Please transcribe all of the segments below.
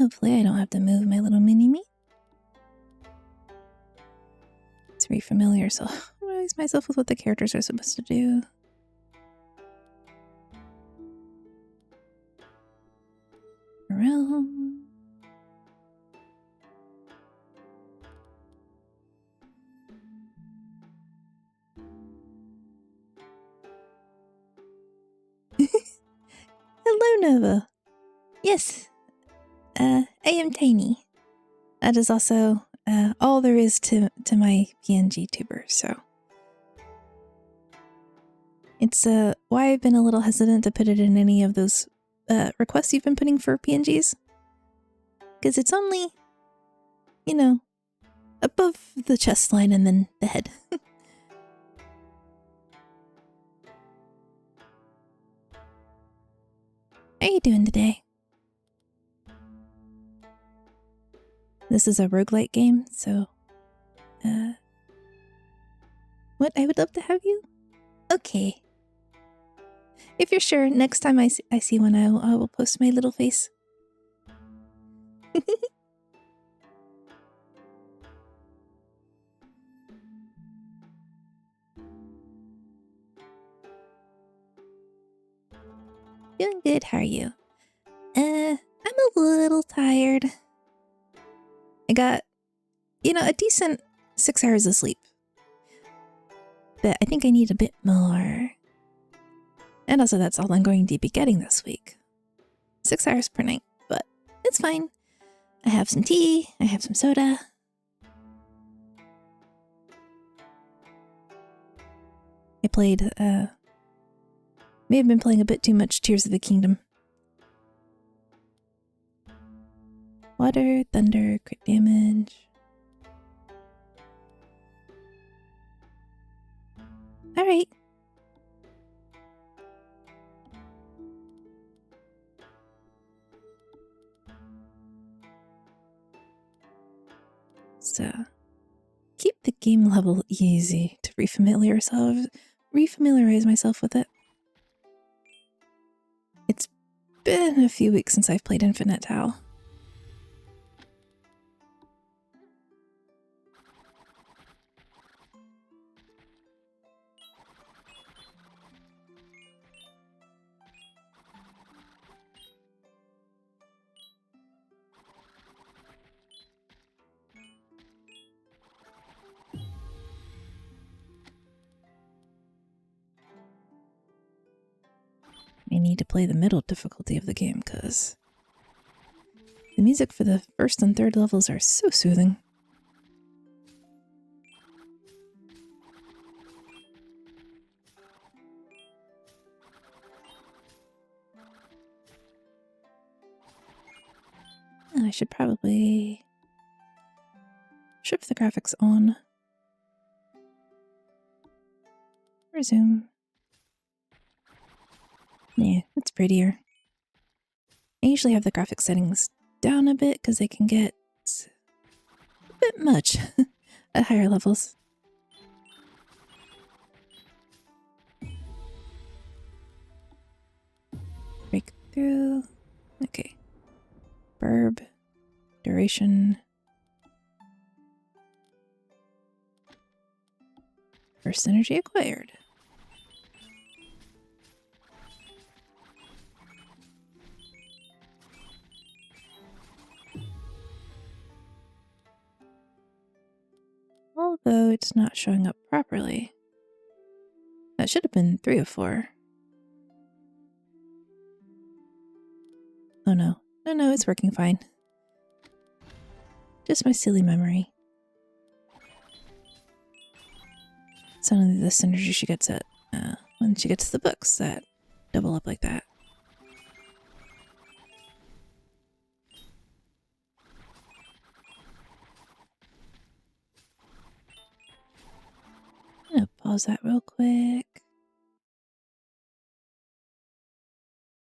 Hopefully I don't have to move my little mini-me. Let's refamiliar myself with what the characters are supposed to do. Around. Hello, Nova. Yes, I am tiny. That is also all there is to my PNG tuber, so. It's why I've been a little hesitant to put it in any of those requests you've been putting for PNGs. Because it's only, you know, above the chest line and then the head. How are you doing today? This is a roguelite game, so... What? I would love to have you? Okay. If you're sure, next time I see one, I will post my little face. Doing good, how are you? I'm a little tired. I got, a decent 6 hours of sleep. But I think I need a bit more. And also that's all I'm going to be getting this week. 6 hours per night, but it's fine. I have some tea, I have some soda. I played, may have been playing a bit too much Tears of the Kingdom. Water, thunder, crit damage. Alright. So, keep the game level easy to refamiliarize myself with it. It's been a few weeks since I've played Infinite Tao. I need to play the middle difficulty of the game because the music for the first and third levels are so soothing. I should probably shift the graphics on. Resume. Yeah, it's prettier. I usually have the graphics settings down a bit because they can get a bit much at higher levels. Breakthrough. Okay. Verb. Duration. First energy acquired. Although it's not showing up properly. That should have been 3 of 4. Oh no. No, it's working fine. Just my silly memory. It's only the synergy she gets at when she gets the books that double up like that. I'm gonna pause that real quick.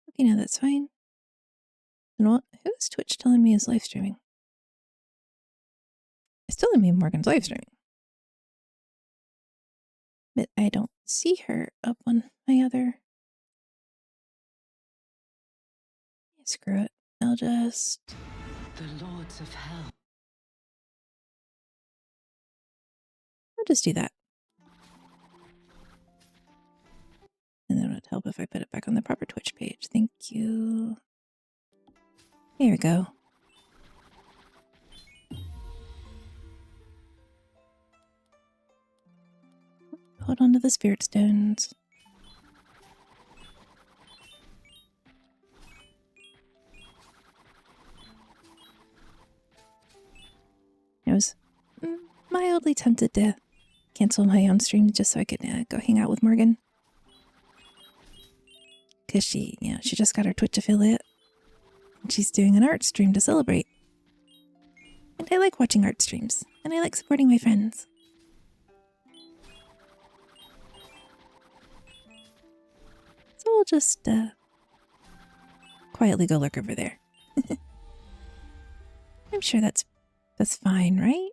Okay, no, that's fine. And what? Who is Twitch telling me is live streaming? It's telling me Morgan's live streaming. But I don't see her up on my other. Screw it. I'll just The lords of hell. I'll just do that. And then it would help if I put it back on the proper Twitch page. Thank you. Here we go. Hold on to the spirit stones. I was mildly tempted to cancel my own stream just so I could go hang out with Morgan. Because she just got her Twitch affiliate. And she's doing an art stream to celebrate. And I like watching art streams. And I like supporting my friends. So we'll just quietly go lurk over there. I'm sure that's fine, right?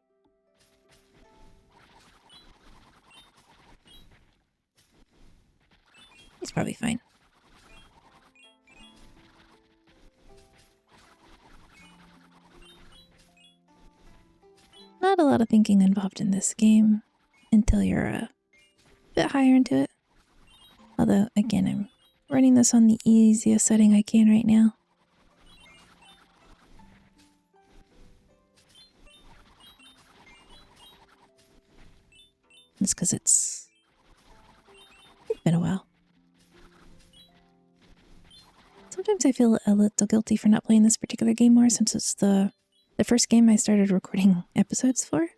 He's probably fine. Not a lot of thinking involved in this game until you're a bit higher into it. Although, again, I'm running this on the easiest setting I can right now. It's because it's been a while. Sometimes I feel a little guilty for not playing this particular game more since it's the first game I started recording episodes for.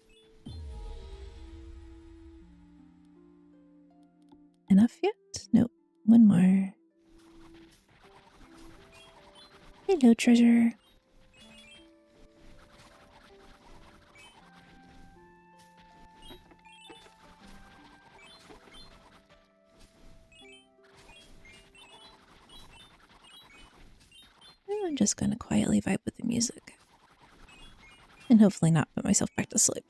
Enough yet? Nope. One more. Hello, treasure. I'm just gonna quietly vibe with the music. And hopefully not put myself back to sleep.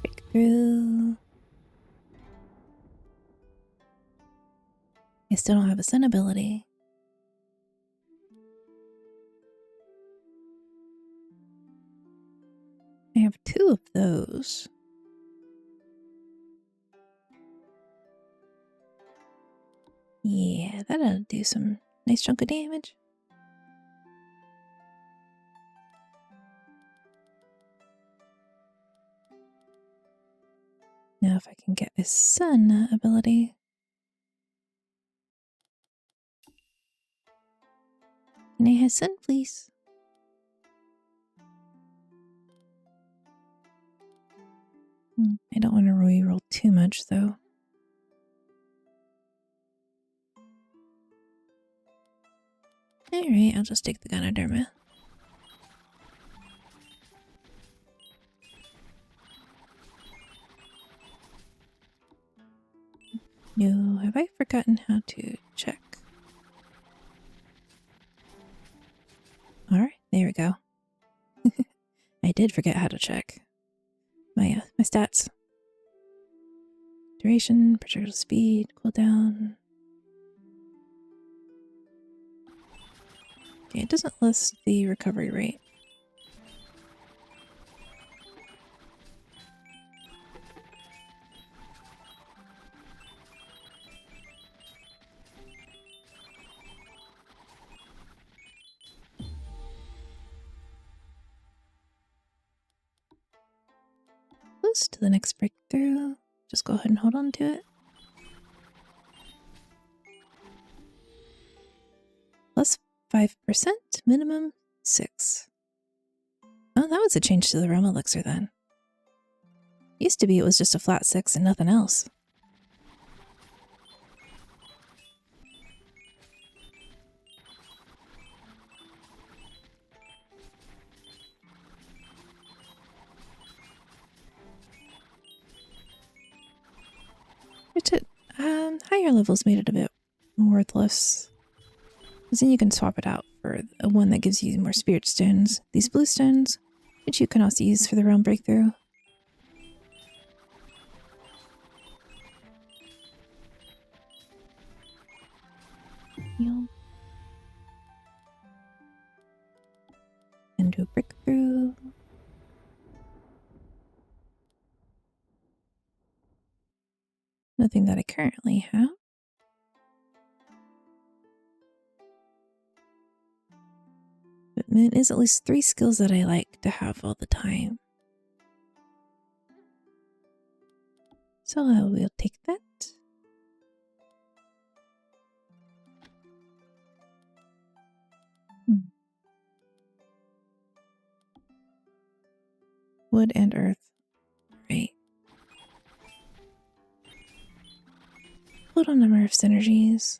Breakthrough. I still don't have a sun ability. I have 2 of those. Yeah, that'll do some nice chunk of damage. Now if I can get a sun ability. Can I have sun, please? I don't want to re-roll too much, though. Alright, I'll just take the Ganoderma. No, have I forgotten how to check? Alright, there we go. I did forget how to check. My stats. Duration, projectile speed, cooldown. Okay, it doesn't list the recovery rate. Close to the next breakthrough. Just go ahead and hold on to it. Plus 5%, minimum 6. Oh, that was a change to the realm elixir then. Used to be it was just a flat 6 and nothing else. levels made it a bit worthless. Because then you can swap it out for a one that gives you more spirit stones. These blue stones, which you can also use for the realm breakthrough. Heal. And do a breakthrough. Nothing that I currently have. But mint is at least 3 skills that I like to have all the time. So I will take that. Wood and earth. Right. Total number of synergies.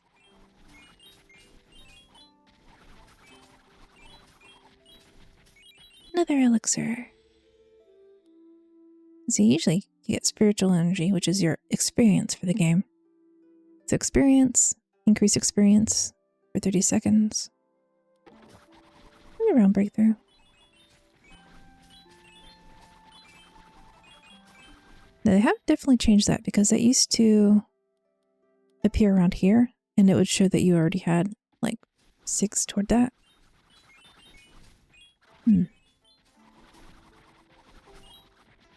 Another elixir. So usually you get spiritual energy, which is your experience for the game. So experience, increase experience for 30 seconds. And a round breakthrough. Now they have definitely changed that because that used to appear around here and it would show that you already had like 6 toward that. I'm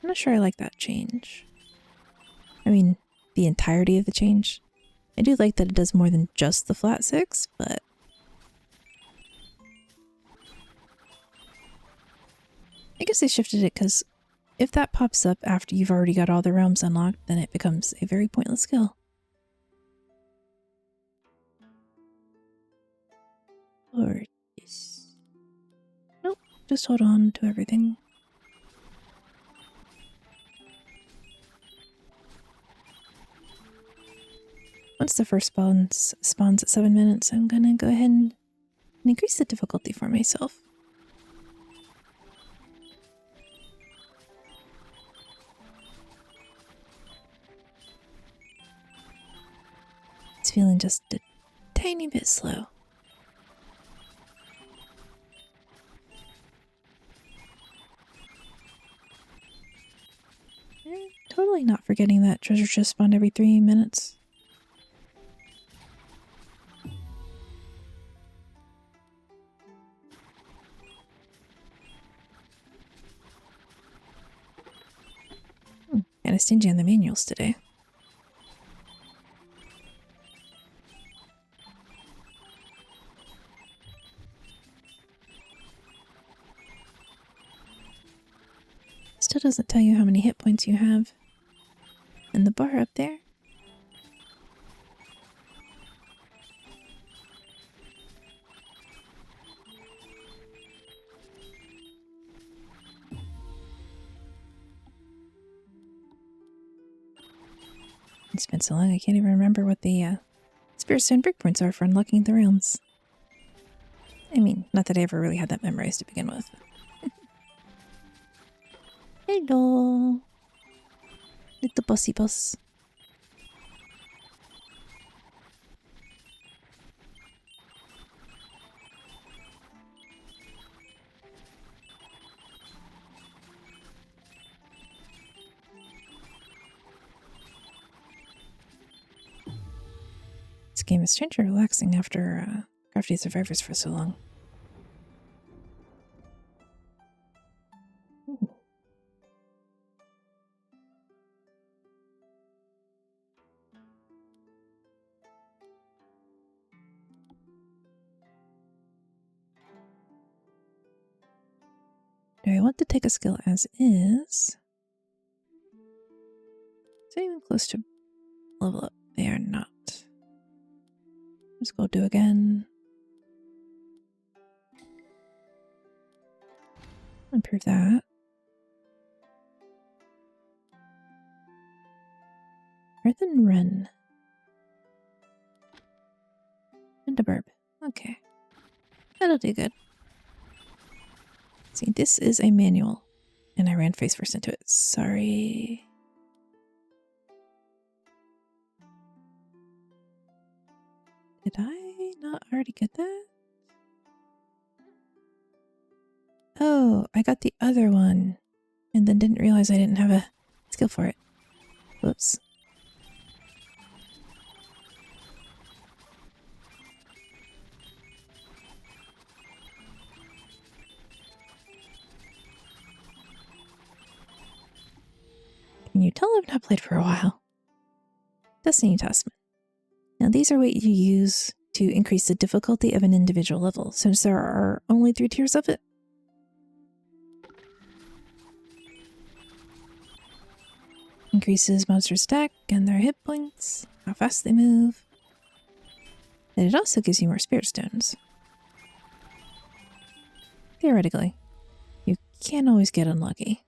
not sure I like that change. I mean, the entirety of the change. I do like that it does more than just the flat 6, but I guess they shifted it because if that pops up after you've already got all the realms unlocked, then it becomes a very pointless skill. Or yes. Nope, just hold on to everything. Once the first spawns at 7 minutes, I'm gonna go ahead and increase the difficulty for myself. It's feeling just a tiny bit slow. Totally not forgetting that treasure chest spawned every 3 minutes. Kinda stingy on the manuals today. Still doesn't tell you how many hit points you have. And the bar up there. It's been so long I can't even remember what the Spirit Stone breakpoints are for unlocking the realms. I mean, not that I ever really had that memorized to begin with. Hello, little bossy boss. This game is strangely relaxing after crafty survivors for so long. Ooh. Do I want to take a skill as is? Is it even close to level up? They are not. Let's go do again. Improve that. Earthen Wren. And a burb. Okay. That'll do good. See, this is a manual. And I ran face first into it. Sorry. Did I not already get that? Oh, I got the other one and then didn't realize I didn't have a skill for it. Whoops. Can you tell I've not played for a while? Destiny Testament. Now these are what you use to increase the difficulty of an individual level, since there are only 3 tiers of it. Increases monsters' attack and their hit points, how fast they move. And it also gives you more spirit stones. Theoretically, you can always get unlucky.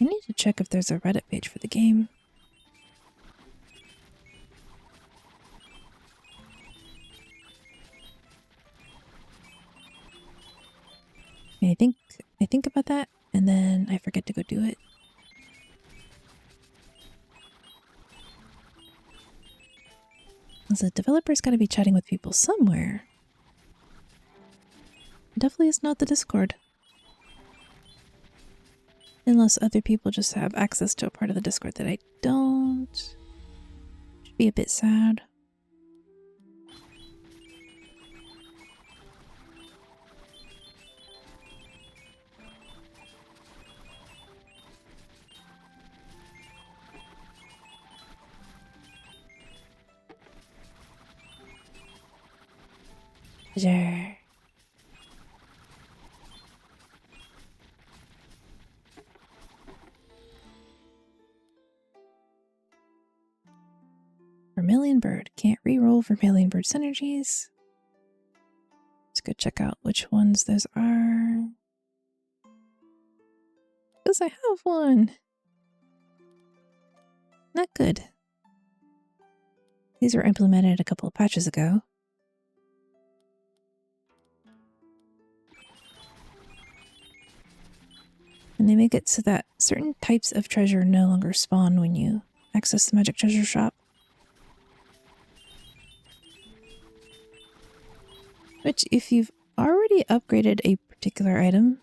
I need to check if there's a Reddit page for the game. And I think about that and then I forget to go do it. The developer's got to be chatting with people somewhere. Definitely is not the Discord. Unless other people just have access to a part of the Discord that I don't. Should be a bit sad. Sure. Vermilion Bird. Can't re-roll Vermilion Bird synergies. Let's go check out which ones those are. Because I have one. Not good. These were implemented a couple of patches ago. And they make it so that certain types of treasure no longer spawn when you access the magic treasure shop. Which, if you've already upgraded a particular item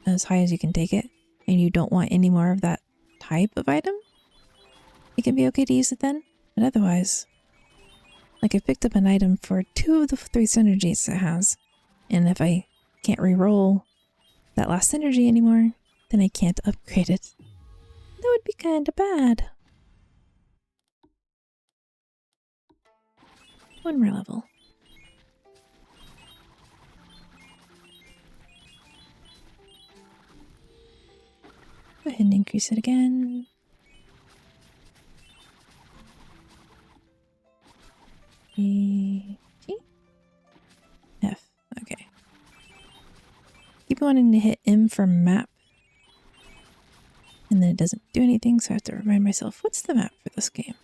as high as you can take it, and you don't want any more of that type of item, it can be okay to use it then. But otherwise, like I picked up an item for 2 of the 3 synergies it has, and if I can't re-roll that last synergy anymore, then I can't upgrade it. That would be kinda bad. 1 more level. Go ahead and increase it again. E, G, F. Okay. Keep wanting to hit M for map. And then it doesn't do anything, so I have to remind myself, what's the map for this game?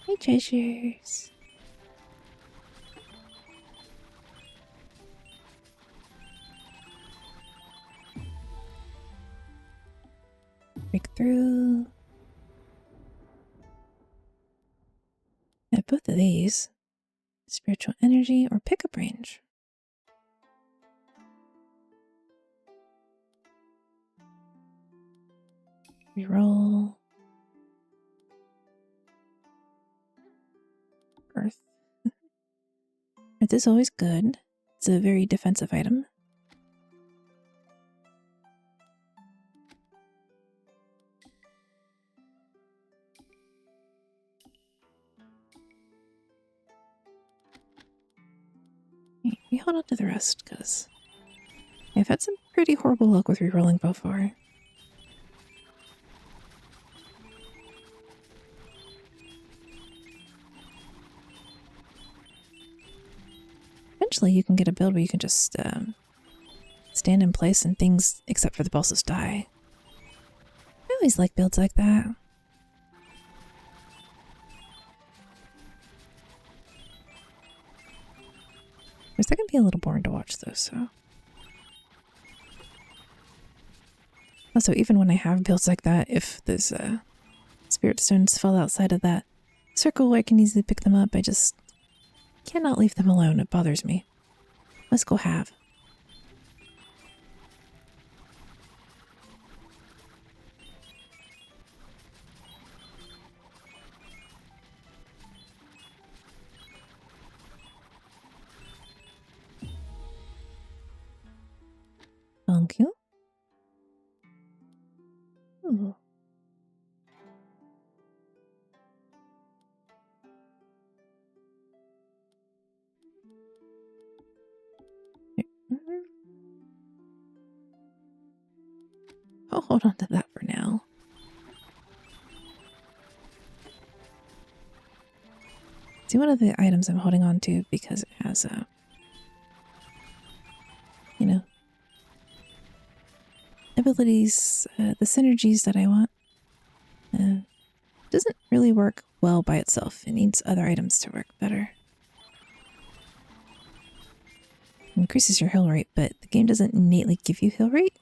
Hey, treasures. Break through. At both of these, spiritual energy or pickup range. Reroll. Earth. Earth is always good. It's a very defensive item. We hold on to the rest because I've had some pretty horrible luck with rerolling before. Eventually you can get a build where you can just stand in place and things, except for the bosses, die. I always like builds like that. That can be a little boring to watch though, so. Also, even when I have builds like that, if those spirit stones fall outside of that circle where I can easily pick them up, I just cannot leave them alone. It bothers me. Let's go have. Thank you. Ooh. I'll hold on to that for now. See, one of the items I'm holding on to because it has you know, abilities, the synergies that I want. Doesn't really work well by itself. It needs other items to work better. It increases your heal rate, but the game doesn't innately give you heal rate.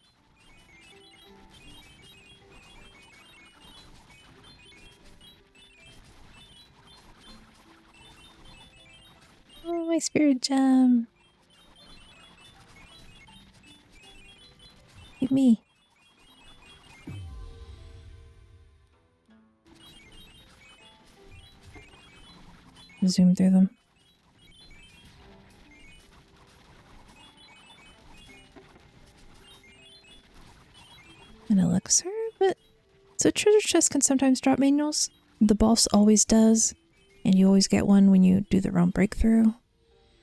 Oh, my spirit gem. Give me. Zoom through them. An elixir, but so treasure chest can sometimes drop manuals. The boss always does, and you always get one when you do the realm breakthrough.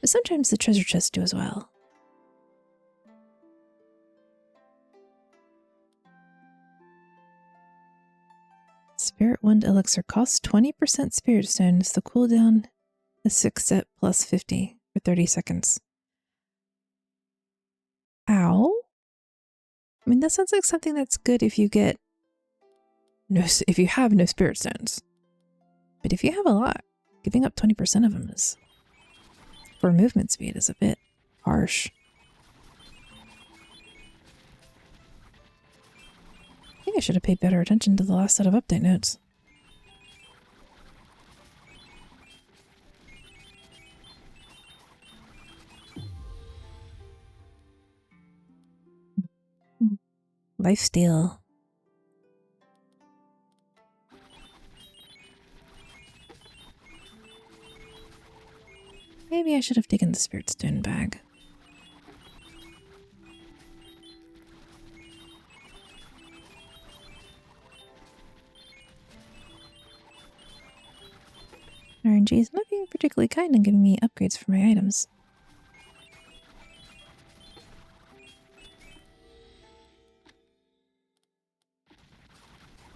But sometimes the treasure chests do as well. Spirit Wand elixir costs 20% spirit stones. The cooldown is 6 set plus 50 for 30 seconds. Ow. I mean, that sounds like something that's good if you get if you have no spirit stones. But if you have a lot, giving up 20% of them is, for movement speed, is a bit harsh. I think I should have paid better attention to the last set of update notes. Lifesteal. Maybe I should have taken the spirit stone bag. RNG is not being particularly kind and giving me upgrades for my items.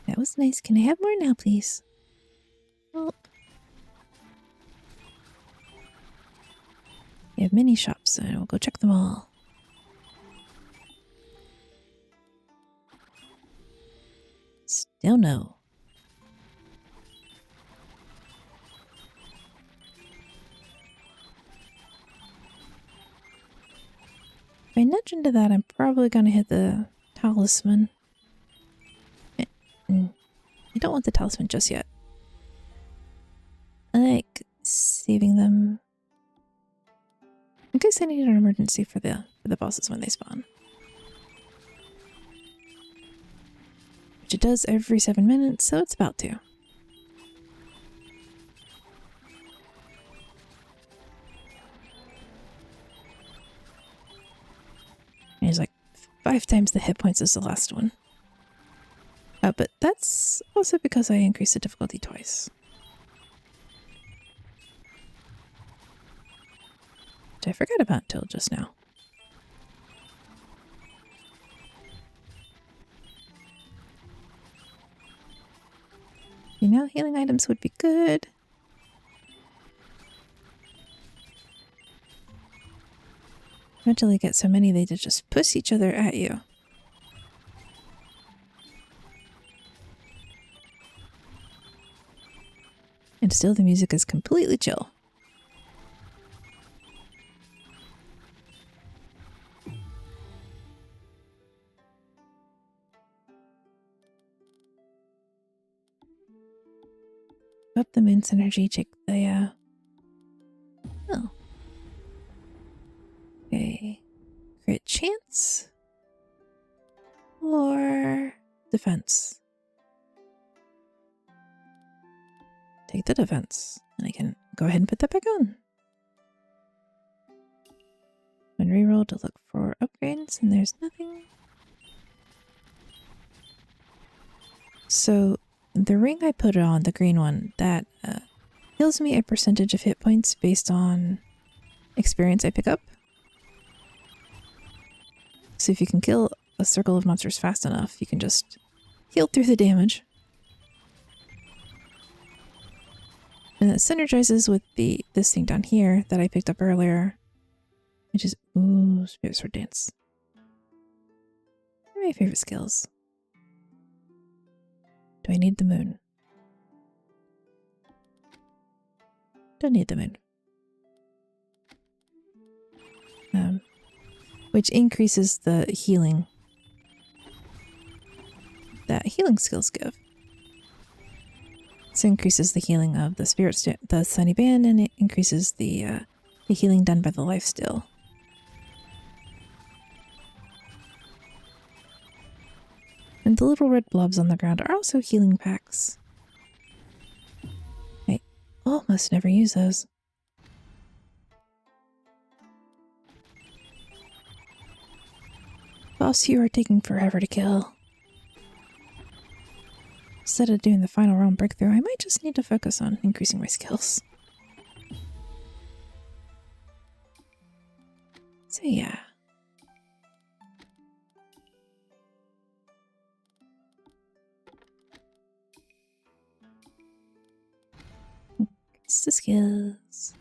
That was nice. Can I have more now, please? Well, you have mini shops, so we'll go check them all. Still no. If I nudge into that, I'm probably going to hit the talisman. I don't want the talisman just yet. I like saving them in case I need an emergency for the bosses when they spawn. Which it does every 7 minutes, so it's about to. And he's like 5 times the hit points as the last one. But that's also because I increased the difficulty twice. Which I forgot about until just now. You know, healing items would be good. Eventually get so many they just push each other at you. And still the music is completely chill. Up the moon's energy, check the oh. Okay. Crit chance or defense? Take the defense. And I can go ahead and put that back on. When reroll to look for upgrades, and there's nothing. So the ring I put on, the green one, that heals me a percentage of hit points based on experience I pick up. So if you can kill a circle of monsters fast enough, you can just heal through the damage. And that synergizes with this thing down here that I picked up earlier, which is, ooh, Spirit Sword Dance. They're my favorite skills. Do I need the moon? Don't need the moon. Which increases the healing that healing skills give. This increases the healing of the Sunny Band, and it increases the healing done by the lifesteal. And the little red blobs on the ground are also healing packs. I almost never use those. Boss, you are taking forever to kill. Instead of doing the final realm breakthrough, I might just need to focus on increasing my skills. So yeah. Increase the skills.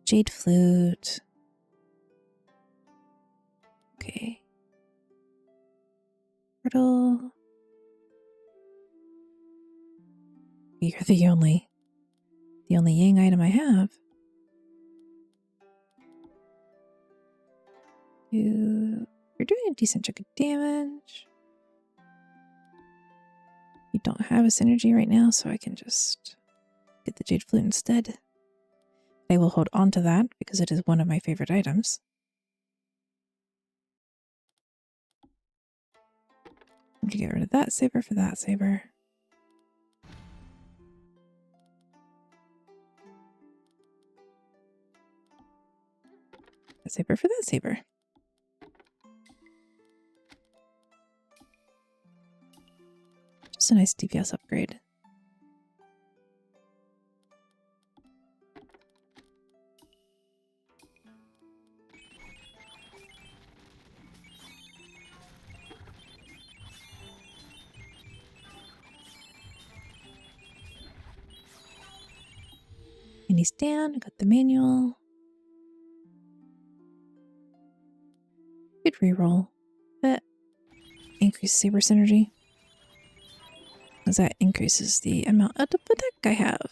Jade flute. Okay. Portal. You're the only yang item I have. You're doing a decent chunk of damage. You don't have a synergy right now, so I can just get the Jade Flute instead. I will hold on to that because it is one of my favorite items. I'm gonna get rid of that saber for that saber. That saber for that saber. Just a nice DPS upgrade. And he's down. I got the manual. Good reroll. But increase saber synergy. Because that increases the amount of attack I have.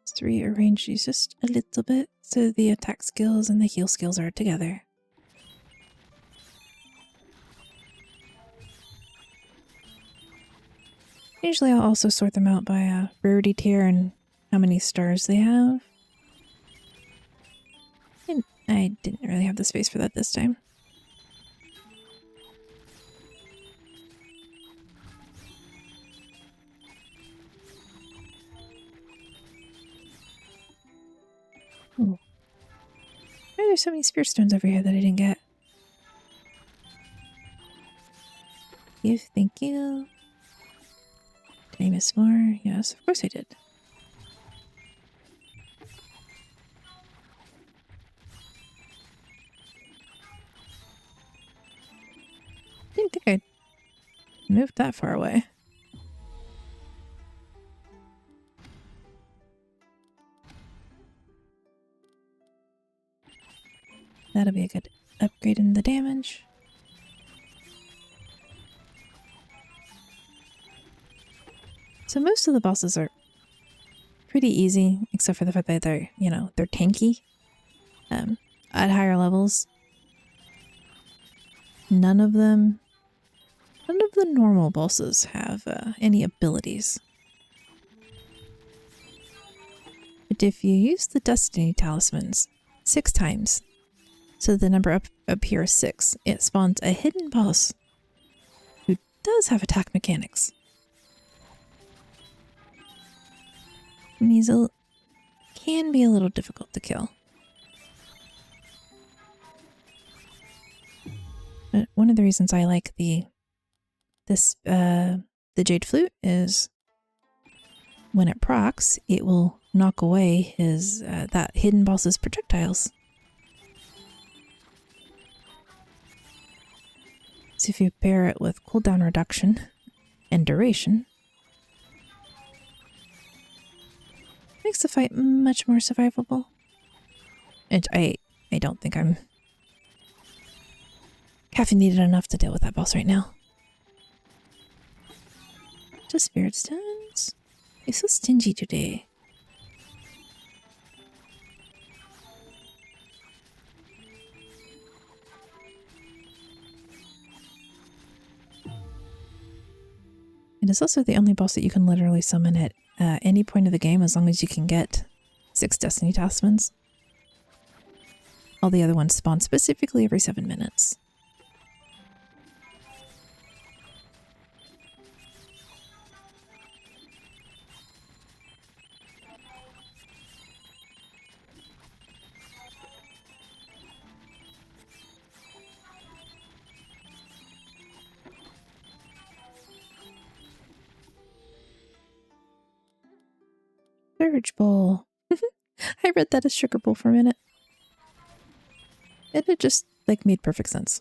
Let's rearrange these just a little bit so the attack skills and the heal skills are together. Usually I'll also sort them out by rarity tier and how many stars they have. And I didn't really have the space for that this time. Ooh. Are there there's so many spirit stones over here that I didn't get? Thank you. Did I miss more? Yes, of course I did. Didn't think I moved that far away. That'll be a good upgrade in the damage. So most of the bosses are pretty easy, except for the fact that they're, you know, they're tanky. At higher levels, none of the normal bosses have any abilities. But if you use the Destiny Talismans 6 times, so the number up here is 6, it spawns a hidden boss who does have attack mechanics. And can be a little difficult to kill. But one of the reasons I like the Jade Flute is when it procs, it will knock away his that hidden boss's projectiles. So if you pair it with cooldown reduction and duration, it makes the fight much more survivable. And I don't think I'm caffeinated enough to deal with that boss right now. Just spirit stones. You're so stingy today. It is also the only boss that you can literally summon at any point of the game as long as you can get 6 Destiny Talismans. All the other ones spawn specifically every 7 minutes. Surge Bowl. I read that as Sugar Bowl for a minute. And it just, like, made perfect sense.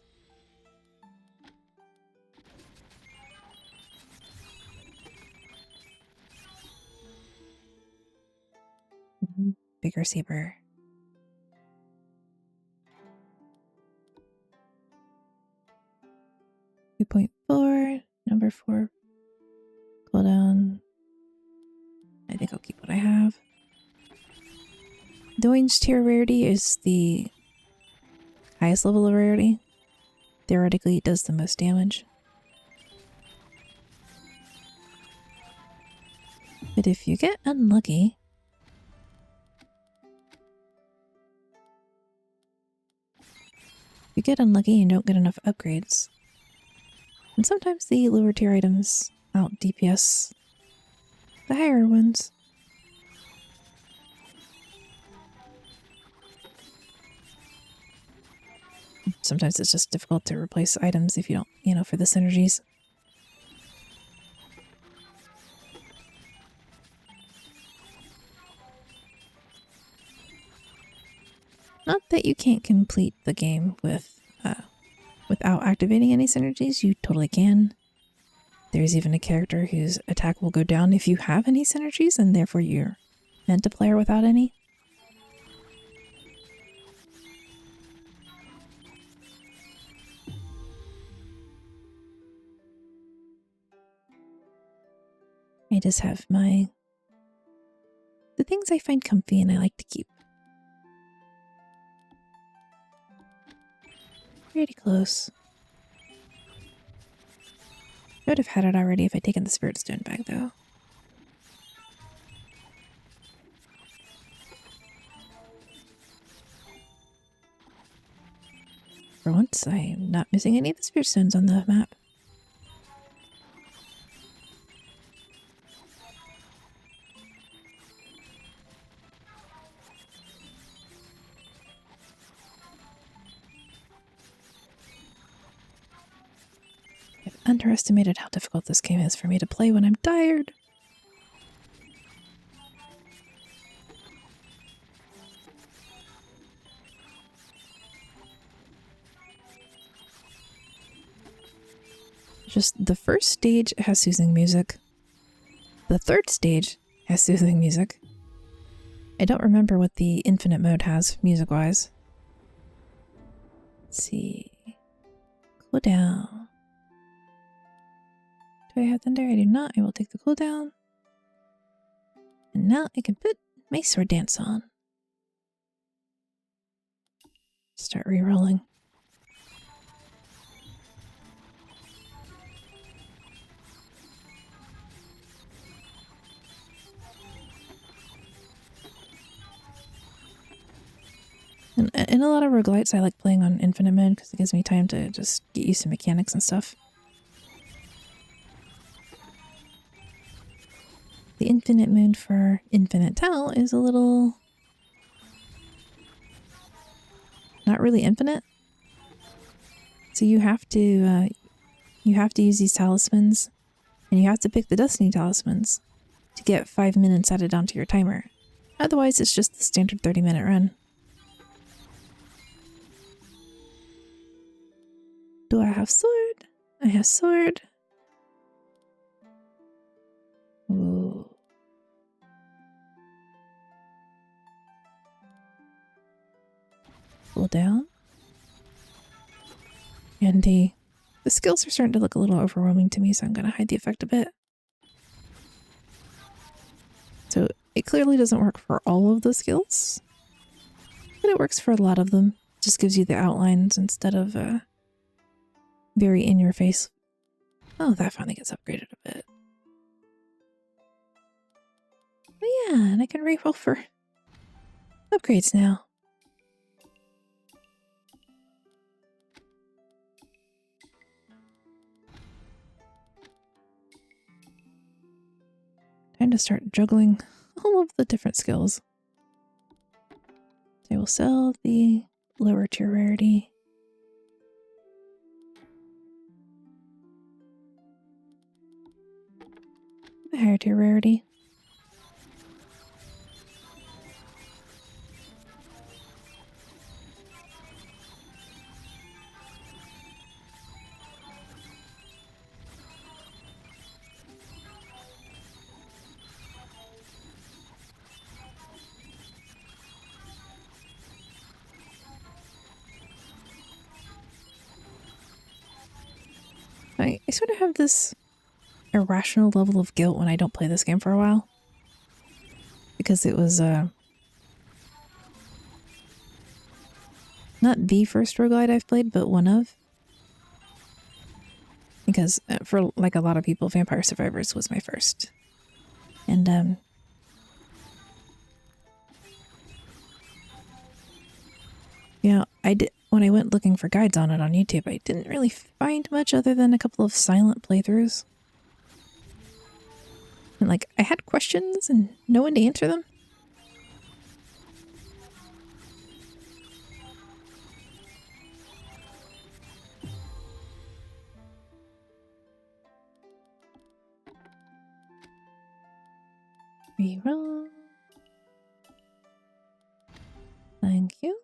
Bigger saber. .4, number 4. Cooldown. I think I'll keep what I have. The orange tier rarity is the highest level of rarity. Theoretically, it does the most damage. But if you get unlucky, and don't get enough upgrades, and sometimes the lower tier items out DPS the higher ones. Sometimes it's just difficult to replace items if you don't, you know, for the synergies. Not that you can't complete the game without activating any synergies, you totally can. There's even a character whose attack will go down if you have any synergies, and therefore you're meant to play her without any. I just have the things I find comfy and I like to keep. Pretty close. I would have had it already if I'd taken the Spirit Stone back, though. For once, I'm not missing any of the Spirit Stones on the map. underestimated how difficult this game is for me to play when I'm tired. Just the first stage has soothing music. The third stage has soothing music. I don't remember what the infinite mode has music-wise. Let's see. Cooldown. Do I have thunder? I do not. I will take the cooldown. And now I can put my sword dance on. Start re-rolling. And in a lot of roguelites, I like playing on infinite mode because it gives me time to just get used to mechanics and stuff. The infinite mode for Infinite Tao is a little... not really infinite. So you have to use these talismans, and you have to pick the Destiny talismans to get 5 minutes added onto your timer. Otherwise, it's just the standard 30-minute run. Do I have sword? I have sword. Ooh. Pull down. And the skills are starting to look a little overwhelming to me, so I'm going to hide the effect a bit. So it clearly doesn't work for all of the skills, but it works for a lot of them. It just gives you the outlines instead of very in your face. Oh, that finally gets upgraded a bit. But yeah, and I can reroll for upgrades now. Time to start juggling all of the different skills. I will sell the lower tier rarity. The higher tier rarity. I sort of have this irrational level of guilt when I don't play this game for a while. Because it was, not the first roguelite I've played, but one of. Because for like a lot of people, Vampire Survivors was my first. And, yeah, when I went looking for guides on it on YouTube, I didn't really find much other than a couple of silent playthroughs. And like, I had questions and no one to answer them. Reroll. Thank you.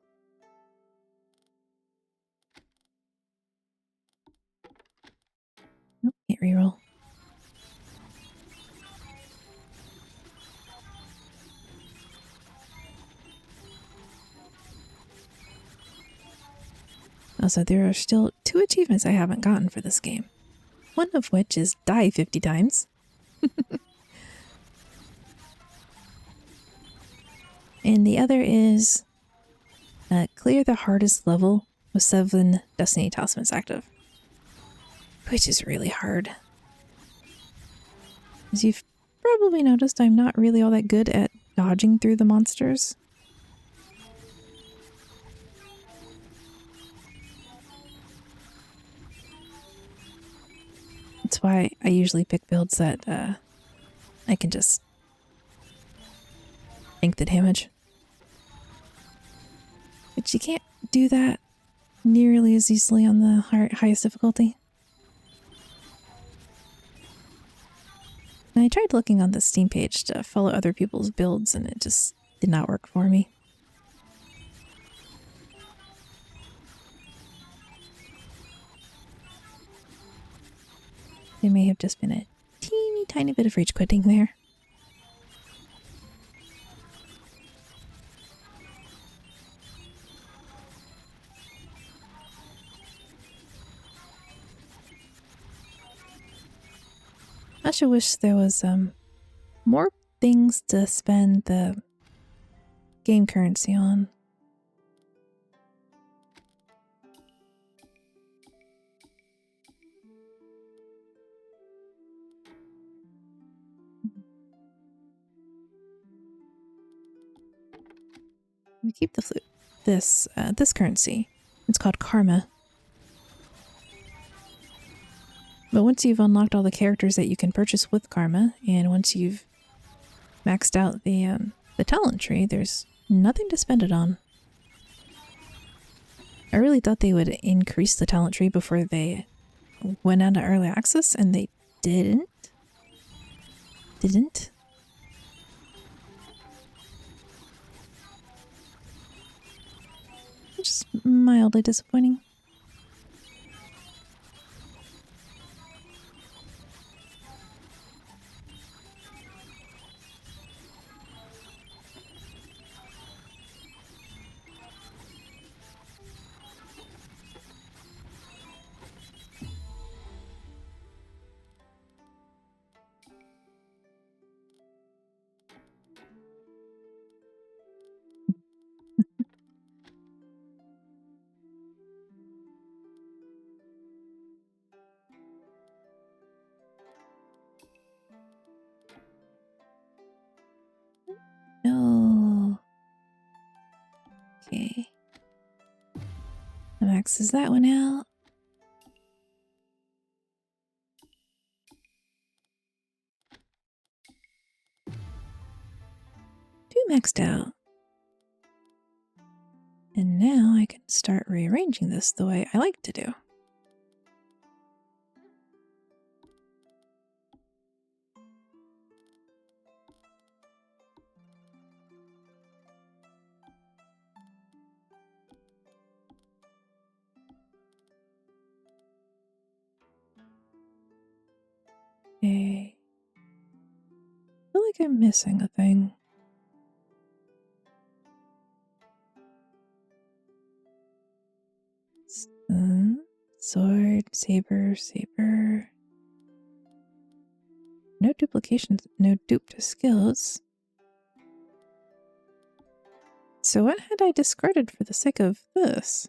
Nope, can't reroll. Also, there are still 2 achievements I haven't gotten for this game. One of which is die 50 times. And the other is clear the hardest level with 7 Destiny talismans active. Which is really hard. As you've probably noticed, I'm not really all that good at dodging through the monsters. That's why I usually pick builds that I can just tank the damage. But you can't do that nearly as easily on the highest difficulty. And I tried looking on the Steam page to follow other people's builds and it just did not work for me. There may have just been a teeny tiny bit of rage quitting there. I should wish there was more things to spend the game currency on. We keep the flute. This currency. It's called karma. But once you've unlocked all the characters that you can purchase with karma, and once you've maxed out the talent tree, there's nothing to spend it on. I really thought they would increase the talent tree before they went out to early access, and they didn't. Which is mildly disappointing. No. Okay. Maxes that one out. Two maxed out. And now I can start rearranging this the way I like to do. Okay. I feel like I'm missing a thing. Sword, saber, saber. No duplications, no dupe to skills. So what had I discarded for the sake of this?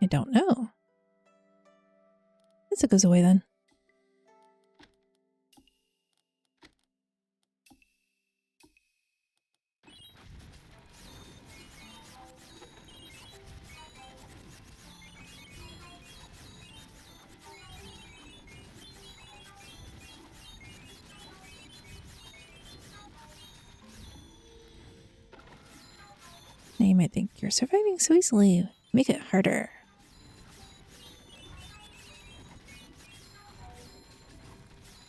I don't know. This goes away then. Now you might think you're surviving so easily. Make it harder.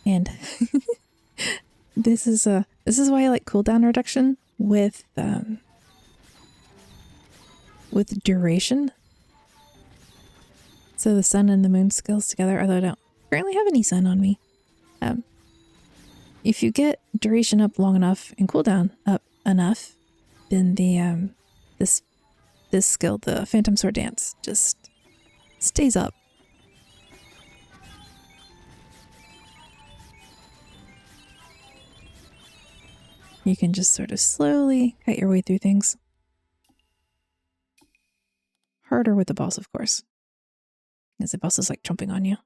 And this is why I like cooldown reduction with duration. So the sun and the moon skills together, although I don't currently have any sun on me. If you get duration up long enough and cooldown up enough, then the this skill, the Phantom Sword Dance, just stays up. You can just sort of slowly cut your way through things. Harder with the boss, of course, because the boss is like chomping on you.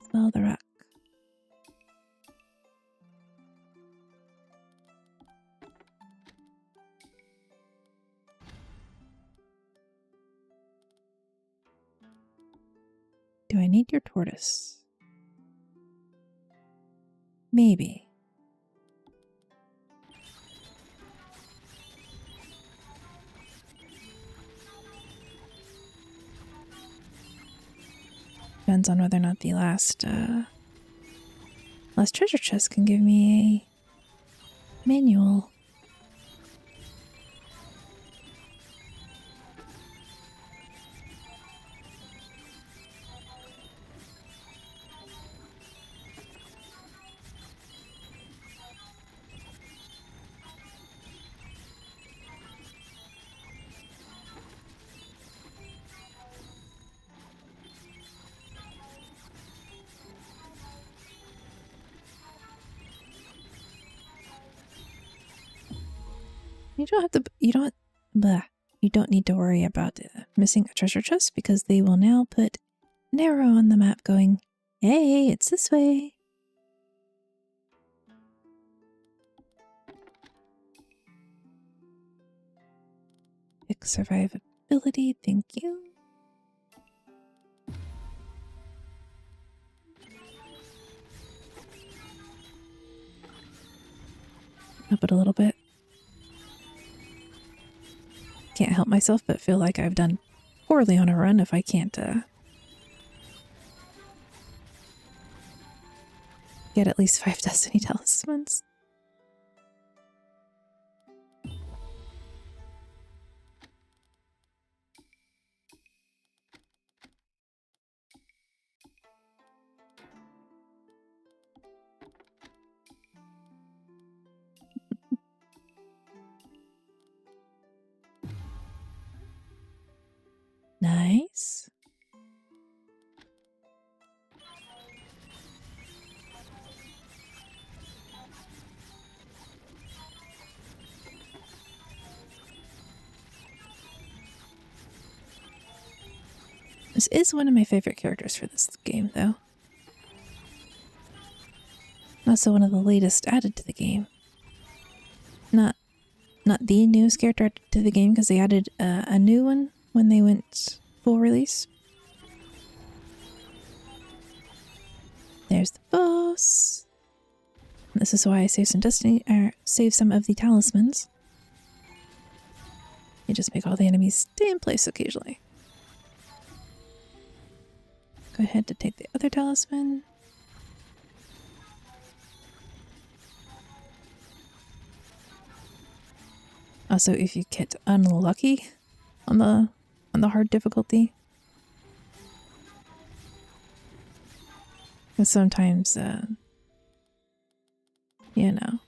Smell the rock. Do I need your tortoise? Maybe. depends on whether or not the last treasure chest can give me a manual. You don't have to, you don't need to worry about missing a treasure chest because they will now put an arrow on the map going, hey, it's this way. Pick survivability, thank you. Up it a little bit. Can't help myself but feel like I've done poorly on a run if I can't get at least 5 destiny talismans. Nice. This is one of my favorite characters for this game, though. Also one of the latest added to the game. Not the newest character added to the game because they added a new one when they went full release. There's the boss. And this is why I save some destiny, or save some of the talismans. You just make all the enemies stay in place occasionally. Go ahead to take the other talisman. Also, if you get unlucky on the hard difficulty, because sometimes, you know,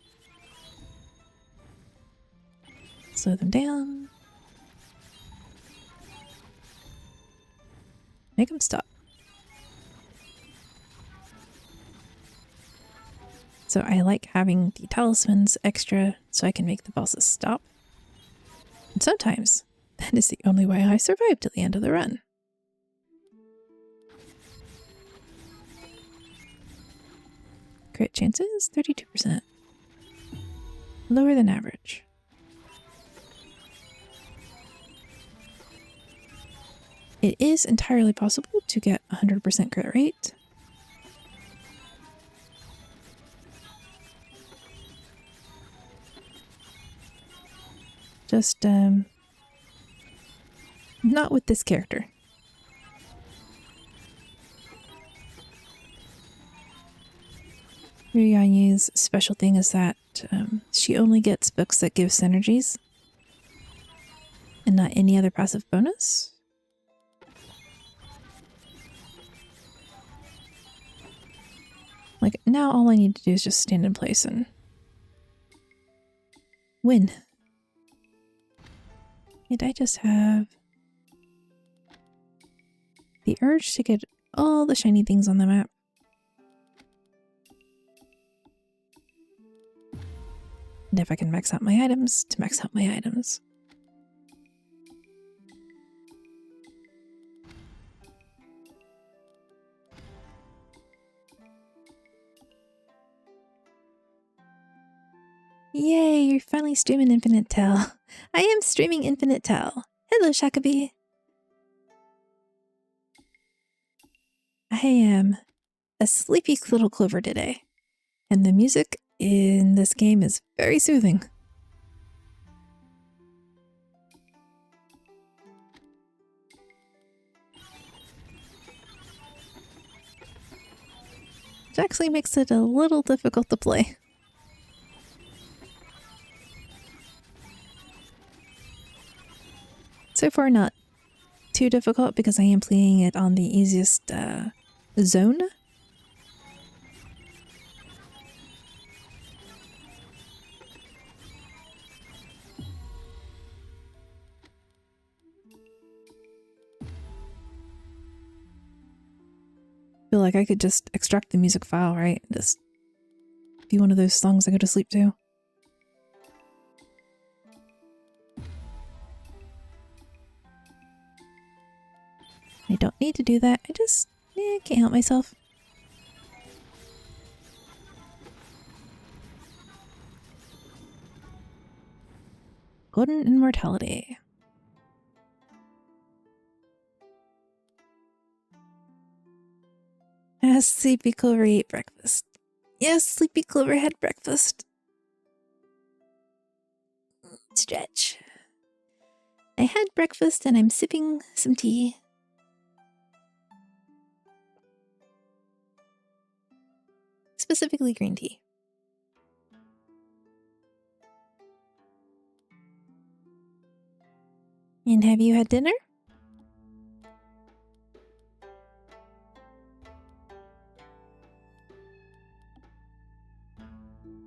slow them down, make them stop. So I like having the talismans extra so I can make the bosses stop. And sometimes that is the only way I survive till the end of the run. Crit chances, 32%. Lower than average. It is entirely possible to get 100% crit rate. Just, not with this character. Ryan's special thing is that she only gets books that give synergies and not any other passive bonus. Like, now all I need to do is just stand in place and win. Did I just have the urge to get all the shiny things on the map? And if I can max out my items, to max out my items. Yay, you're finally streaming Infinite Tao. I am streaming Infinite Tao. Hello, Shakabi. I am a sleepy little clover today, and the music in this game is very soothing. which actually makes it a little difficult to play. So far, not too difficult because I am playing it on the easiest zone. Feel like I could just extract the music file, right? Just be one of those songs I go to sleep to. I don't need to do that. I just can't help myself. Golden immortality. Yes, Sleepy Clover ate breakfast. Yes, Sleepy Clover had breakfast. Stretch. I had breakfast and I'm sipping some tea. Specifically green tea. And have you had dinner?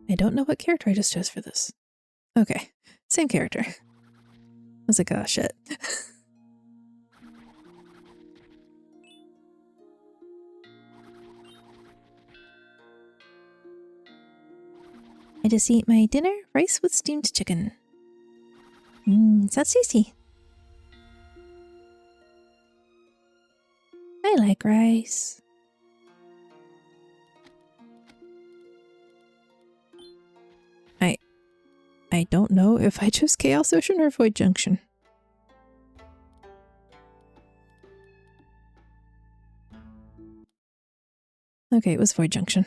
I don't know what character I just chose for this. Okay, same character. I was like, oh shit. I just ate my dinner, rice with steamed chicken. Sounds tasty. I like rice. I don't know if I chose Chaos Ocean or Void Junction. Okay, it was Void Junction.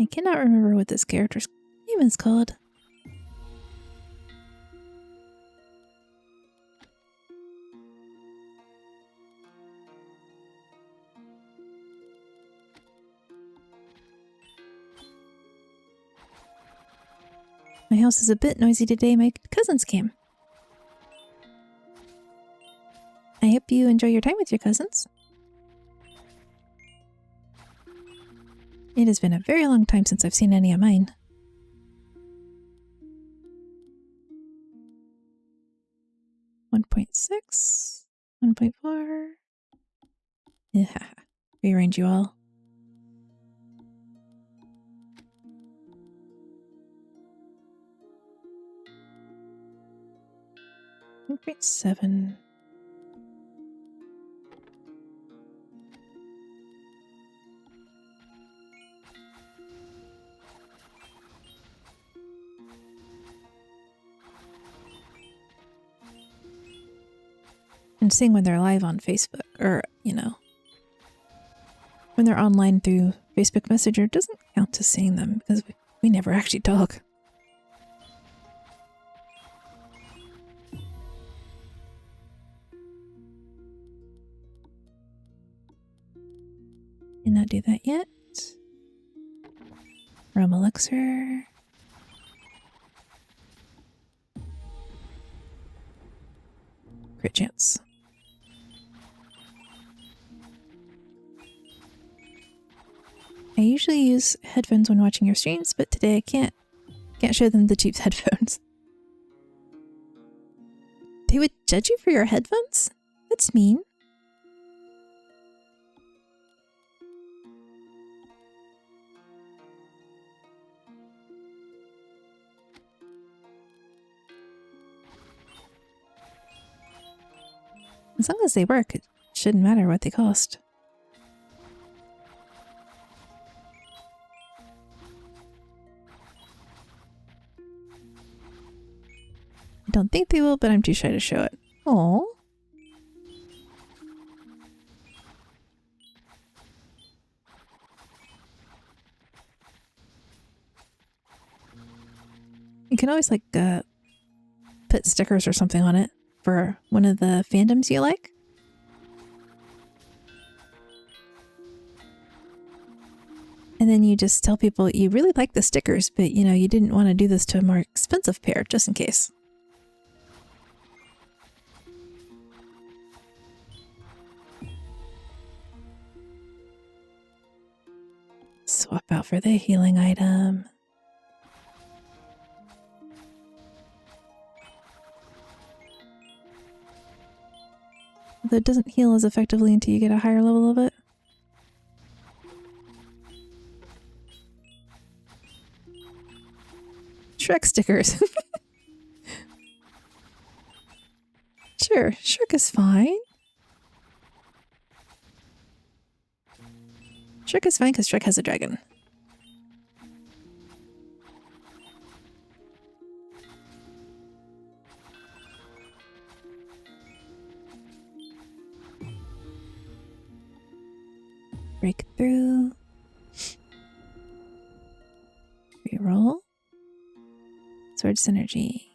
I cannot remember what this character's name is called. My house is a bit noisy today. My cousins came. I hope you enjoy your time with your cousins. It has been a very long time since I've seen any of mine. .6, 1.4. Yeah, rearrange you all. .7. And seeing when they're live on Facebook, or, you know, when they're online through Facebook Messenger doesn't count as seeing them because we never actually talk. Did not do that yet. Realm Elixir. Crit chance. I usually use headphones when watching your streams, but today I can't show them the cheap headphones. They would judge you for your headphones? That's mean. As long as they work, it shouldn't matter what they cost. I don't think they will, but I'm too shy to show it. Aww. You can always like put stickers or something on it for one of the fandoms you like. And then you just tell people you really like the stickers, but you know, you didn't want to do this to a more expensive pair just in case. Swap out for the healing item. Although it doesn't heal as effectively until you get a higher level of it. Shrek stickers. Sure, Shrek is fine. Shrek is fine because Shrek has a dragon. Breakthrough. Reroll. Sword synergy.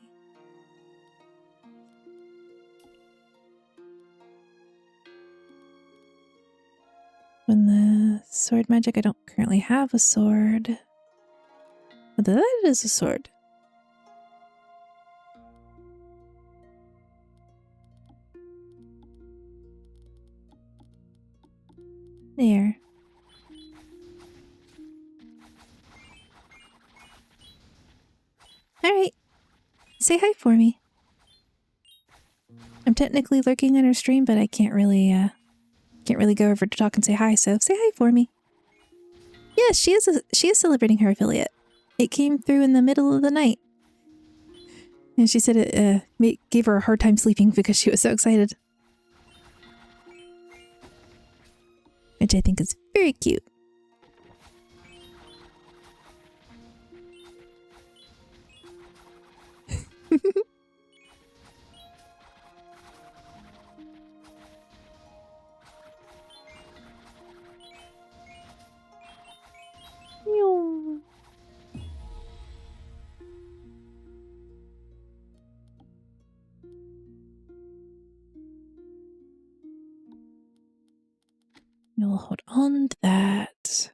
When the sword magic, I don't currently have a sword. But that is a sword. There. Alright. Say hi for me. I'm technically lurking in her stream, but I can't really go over to talk and say hi, so say hi for me. Yes, she is celebrating her affiliate. It came through in the middle of the night. And she said it gave her a hard time sleeping because she was so excited. Which I think is very cute. You'll hold on to that.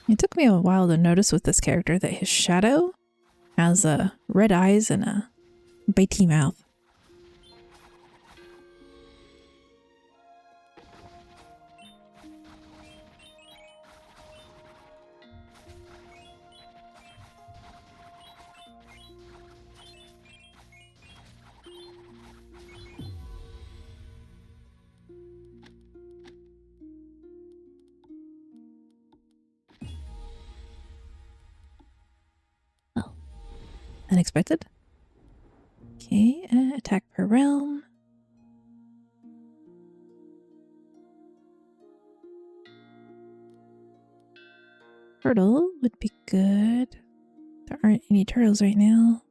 It took me a while to notice with this character that his shadow has red eyes and a bitey mouth. Oh, unexpected. Okay, attack per realm. Turtle would be good. There aren't any turtles right now.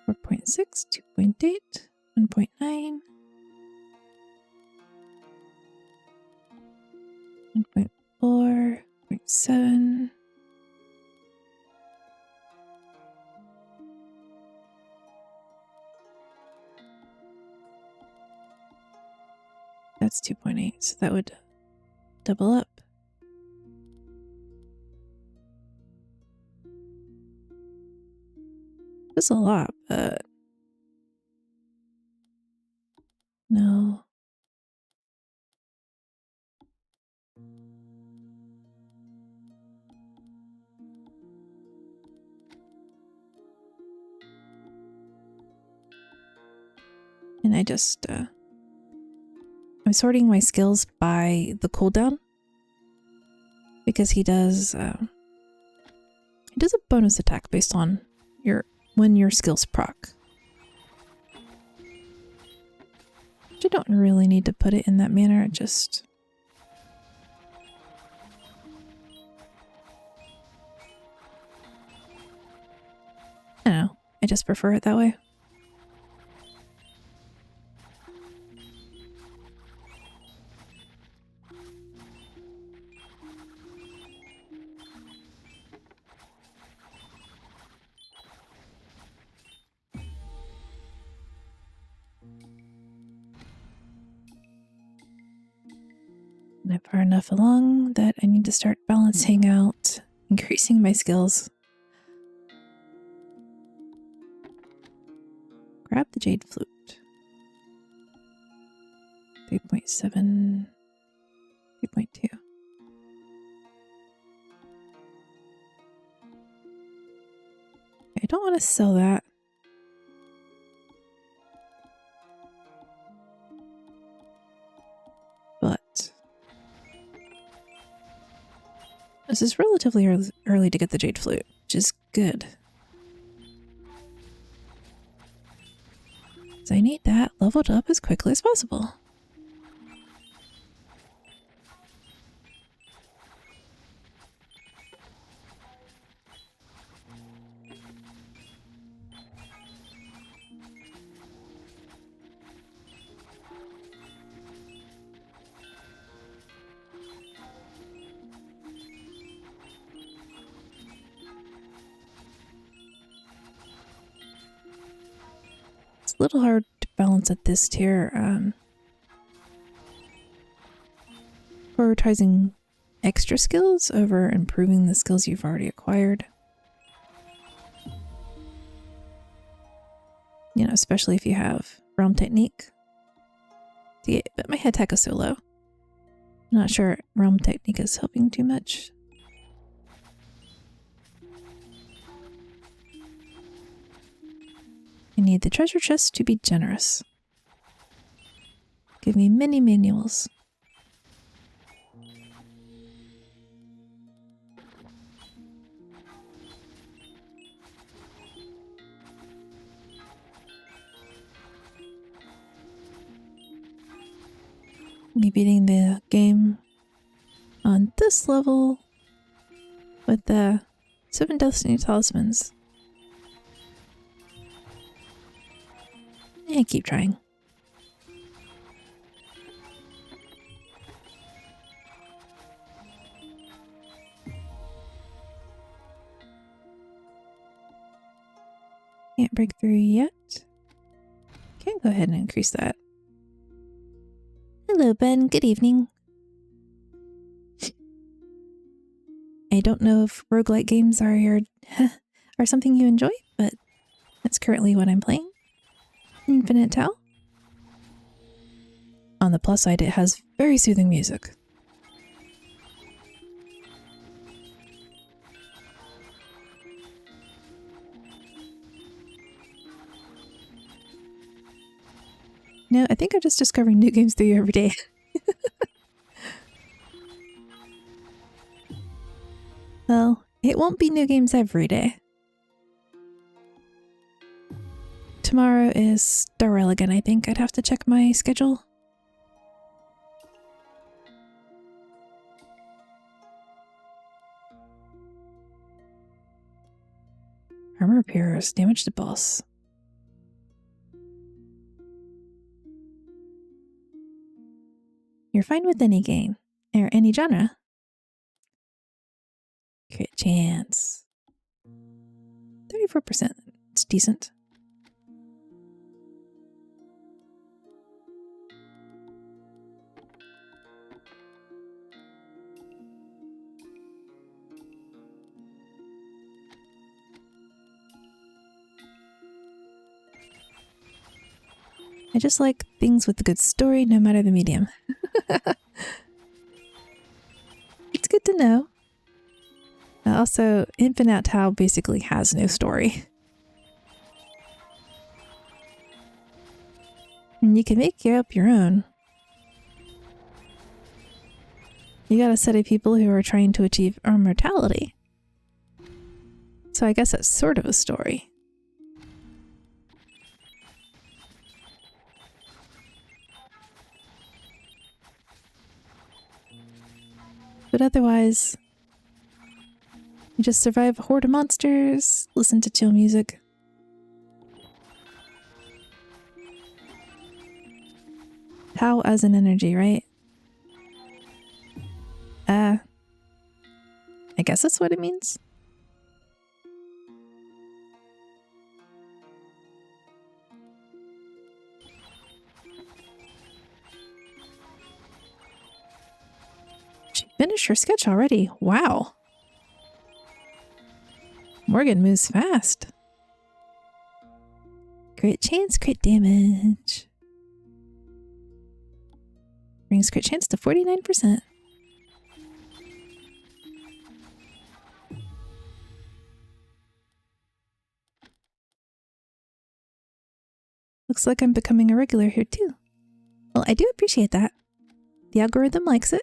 4.6, 2.8, 1.9, 1.4, 0.7. That's 2.8, so that would double up. That's a lot, but no. And I just, I'm sorting my skills by the cooldown because he does a bonus attack based on when your skills proc. You don't really need to put it in that manner, it just... I don't know, I just prefer it that way. I'm far enough along that I need to start balancing out, increasing my skills. Grab the jade flute. 3.7, 3.2. I don't want to sell that. But this is relatively early to get the jade flute, which is good. So I need that leveled up as quickly as possible. It's a little hard to balance at this tier. Prioritizing extra skills over improving the skills you've already acquired. You know, especially if you have realm technique. But my head tech is so low. I'm not sure realm technique is helping too much. I need the treasure chest to be generous. Give me many manuals. Me beating the game on this level with the 7 Destiny Talismans. And keep trying. Can't break through yet. Can't go ahead and increase that. Hello, Ben. Good evening. I don't know if roguelike games are are something you enjoy, but that's currently what I'm playing. Infinite Tao. On the plus side, it has very soothing music. No, I think I'm just discovering new games through you every day. Well, it won't be new games every day. Tomorrow is Darrell again, I think. I'd have to check my schedule. Armor repairs, damage to boss. You're fine with any game, or any genre. Crit chance. 34%. It's decent. I just like things with a good story, no matter the medium. It's good to know. Also, Infinite Tao basically has no story. And you can make up your own. You got a set of people who are trying to achieve immortality. So I guess that's sort of a story. But otherwise, you just survive a horde of monsters, listen to chill music. Tao as an energy, right? I guess that's what it means. She finished her sketch already. Wow. Morgan moves fast. Crit chance, crit damage. Brings crit chance to 49%. Looks like I'm becoming a regular here too. Well, I do appreciate that. The algorithm likes it.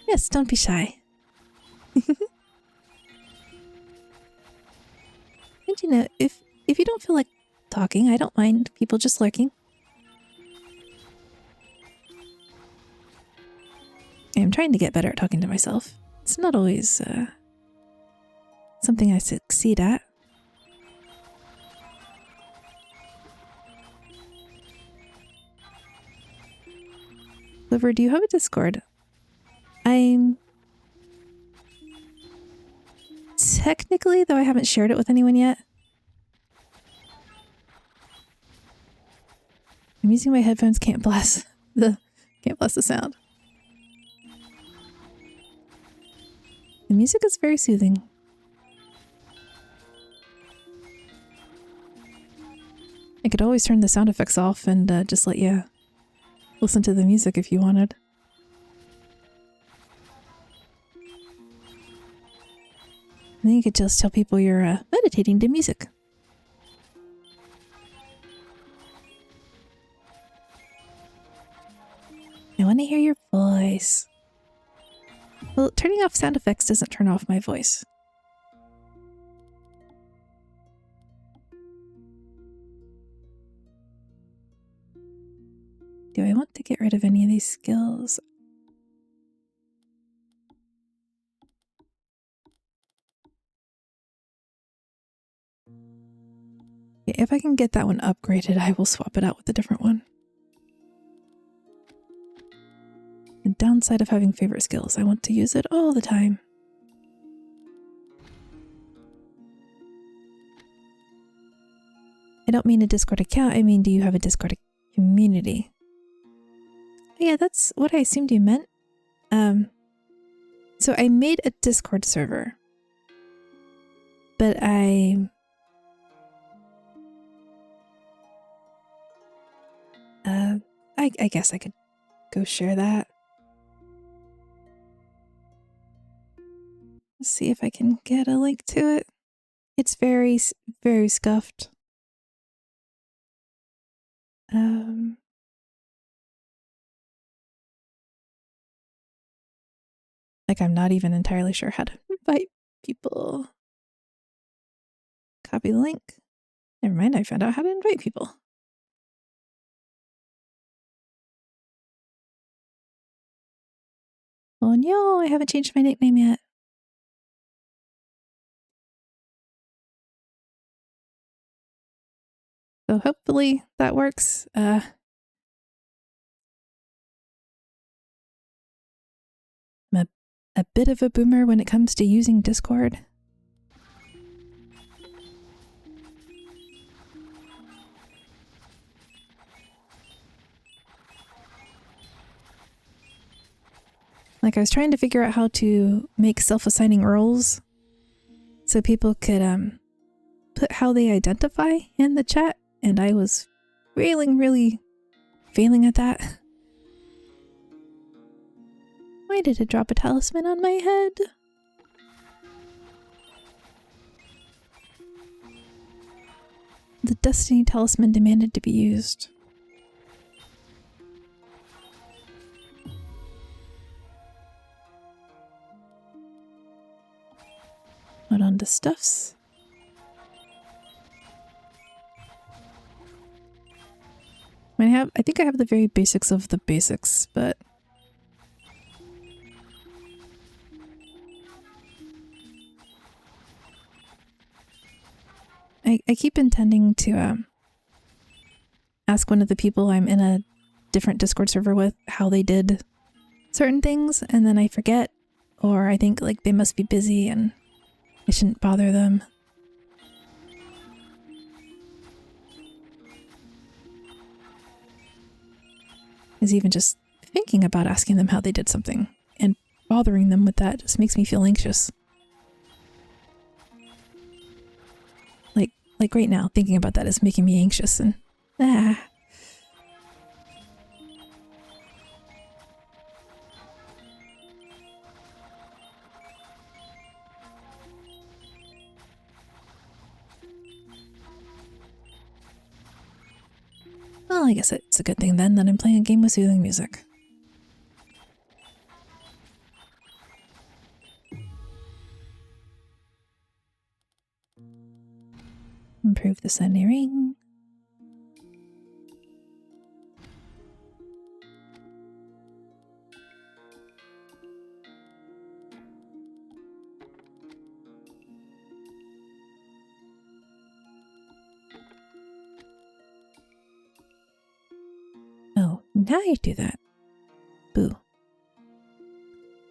Yes, don't be shy. And you know, if you don't feel like talking, I don't mind people just lurking. I'm trying to get better at talking to myself. It's not always something I succeed at. Liver, do you have a Discord? I'm... Technically, though I haven't shared it with anyone yet. I'm using my headphones, can't blast the sound. The music is very soothing. I could always turn the sound effects off and just let you listen to the music if you wanted. And then you could just tell people you're meditating to music. I want to hear your voice. Well, turning off sound effects doesn't turn off my voice. Do I want to get rid of any of these skills? Yeah, if I can get that one upgraded, I will swap it out with a different one. The downside of having favorite skills, I want to use it all the time. I don't mean a Discord account, I mean do you have a Discord community? Yeah, that's what I assumed you meant. So I made a Discord server, but I guess I could go share that. Let's see if I can get a link to it. It's very, very scuffed. Like I'm not even entirely sure how to invite people. Copy the link. Never mind, I found out how to invite people. Oh no, I haven't changed my nickname yet. So hopefully that works. I'm a bit of a boomer when it comes to using Discord. Like I was trying to figure out how to make self-assigning roles so people could put how they identify in the chat, and I was really failing at that. Why did it drop a talisman on my head? The Destiny talisman demanded to be used. Not on to stuffs. I think I have the very basics of the basics, but I keep intending to ask one of the people I'm in a different Discord server with how they did certain things, and then I forget, or I think like they must be busy and I shouldn't bother them. Is even just thinking about asking them how they did something and bothering them with that just makes me feel anxious. Like right now, thinking about that is making me anxious and Well, I guess it's a good thing then that I'm playing a game with soothing music. Improve the Sunny Ring. Oh, now you do that. Boo.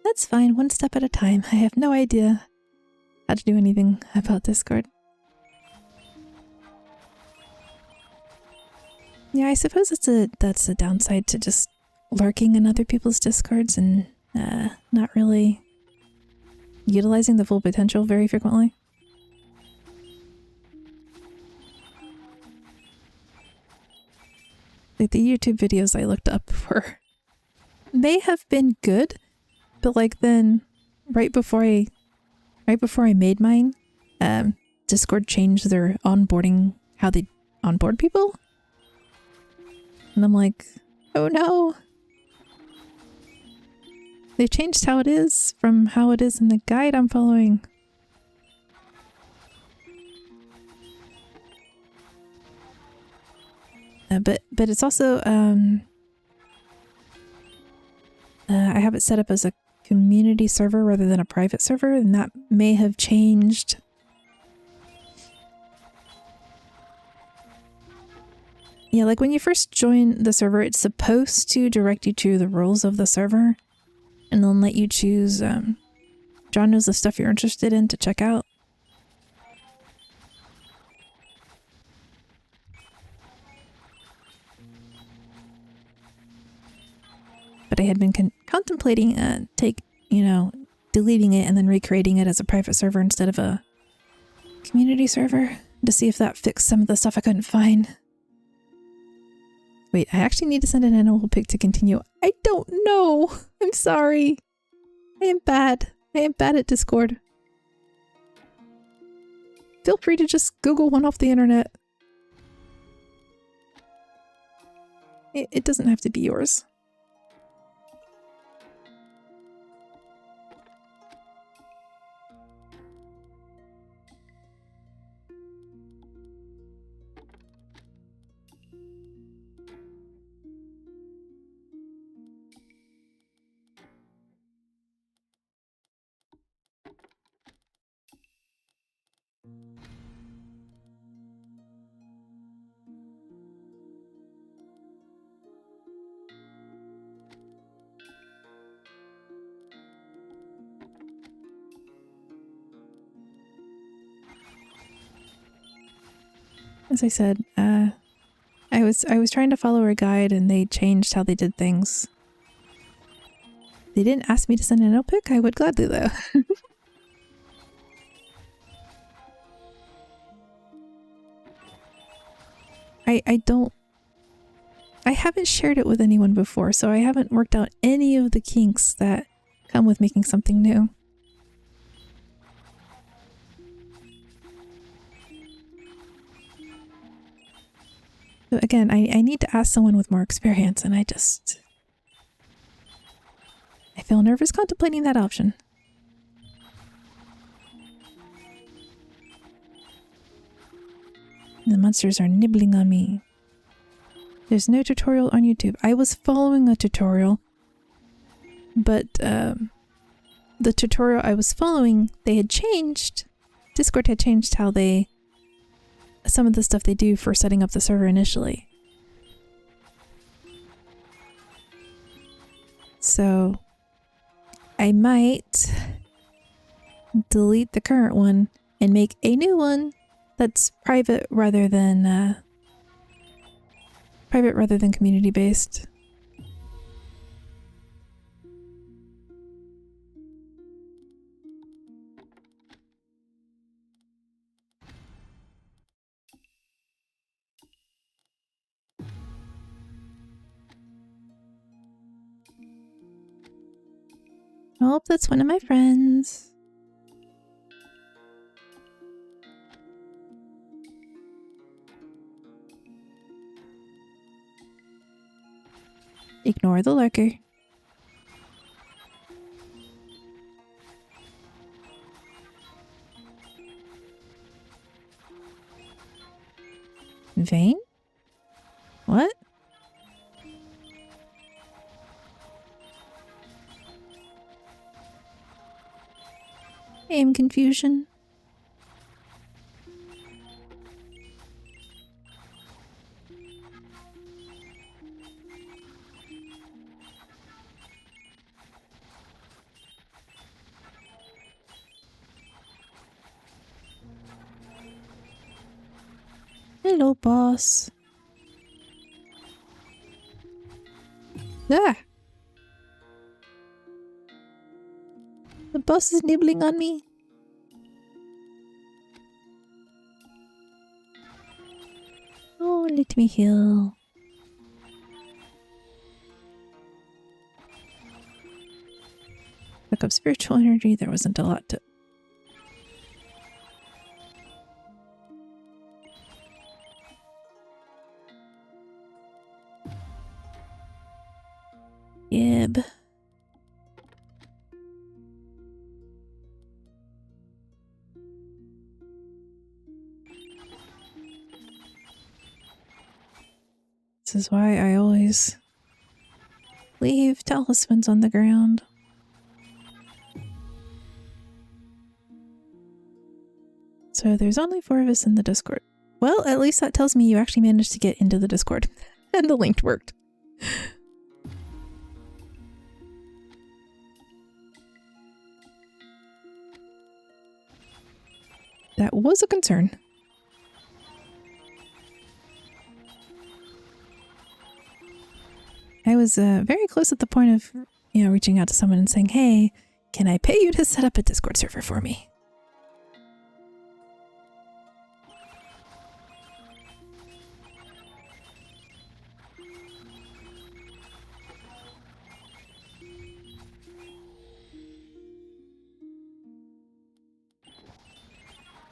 That's fine, one step at a time. I have no idea how to do anything about Discord. Yeah, I suppose that's a downside to just lurking in other people's Discords and not really utilizing the full potential very frequently. Like the YouTube videos I looked up may have been good, but like then right before I made mine, Discord changed their onboarding, how they onboard people. And I'm like, oh no. They changed how it is from how it is in the guide I'm following. But it's also I have it set up as a community server rather than a private server, and that may have changed. Yeah, like when you first join the server, it's supposed to direct you to the rules of the server and then let you choose genres of stuff you're interested in to check out. But I had been contemplating deleting it and then recreating it as a private server instead of a community server to see if that fixed some of the stuff I couldn't find. Wait, I actually need to send an animal pic to continue. I don't know. I'm sorry. I am bad. I am bad at Discord. Feel free to just Google one off the internet. It doesn't have to be yours. As I said, I was trying to follow a guide and they changed how they did things. They didn't ask me to send an pic. I would gladly though. I haven't shared it with anyone before, so I haven't worked out any of the kinks that come with making something new. So again, I need to ask someone with more experience, and I feel nervous contemplating that option. The monsters are nibbling on me. There's no tutorial on YouTube. I was following a tutorial, but the tutorial I was following, they had changed. Discord had changed how some of the stuff they do for setting up the server initially. So I might delete the current one and make a new one that's private rather than community based. Oh, that's one of my friends. Ignore the lurker. Vane? What? I am confusion. Hello, boss. Ah! The boss is nibbling on me. Oh, let me heal. Look up spiritual energy. There wasn't a lot to... Yib. This is why I always leave talismans on the ground. So there's only 4 of us in the Discord. Well, at least that tells me you actually managed to get into the Discord. And the link worked. That was a concern. I was very close at the point of, reaching out to someone and saying, hey, can I pay you to set up a Discord server for me?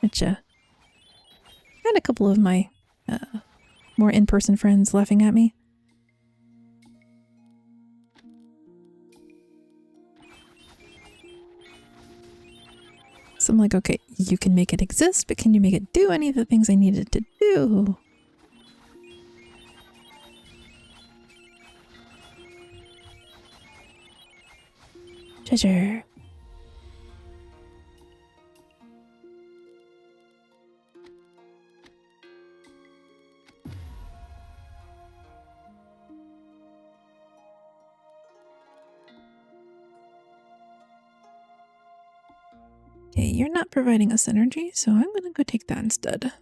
Which, had a couple of my more in-person friends laughing at me. So I'm like, okay, you can make it exist, but can you make it do any of the things I needed to do? Treasure. Okay, you're not providing us energy, so I'm gonna go take that instead.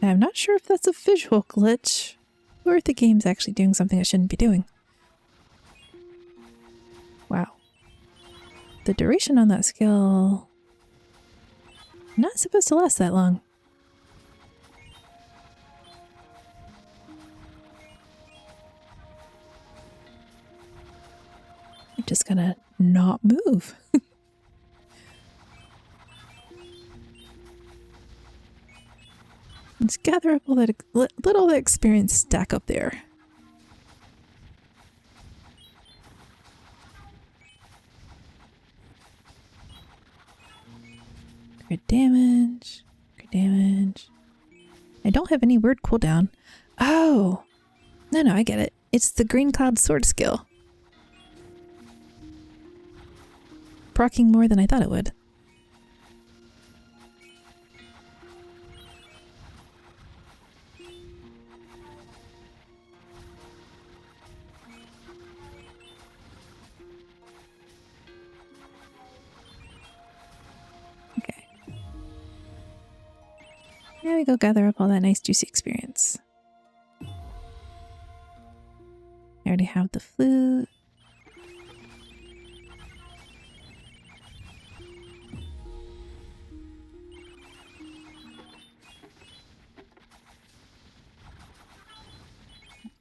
I'm not sure if that's a visual glitch, or if the game's actually doing something it shouldn't be doing. Wow. The duration on that skill... not supposed to last that long. I'm just gonna not move. Let's gather up all that, let all the experience stack up there. Crit damage, crit damage. I don't have any word cooldown. Oh, no, I get it. It's the green cloud sword skill. Procking more than I thought it would. Okay. Now we go gather up all that nice juicy experience. I already have the flute.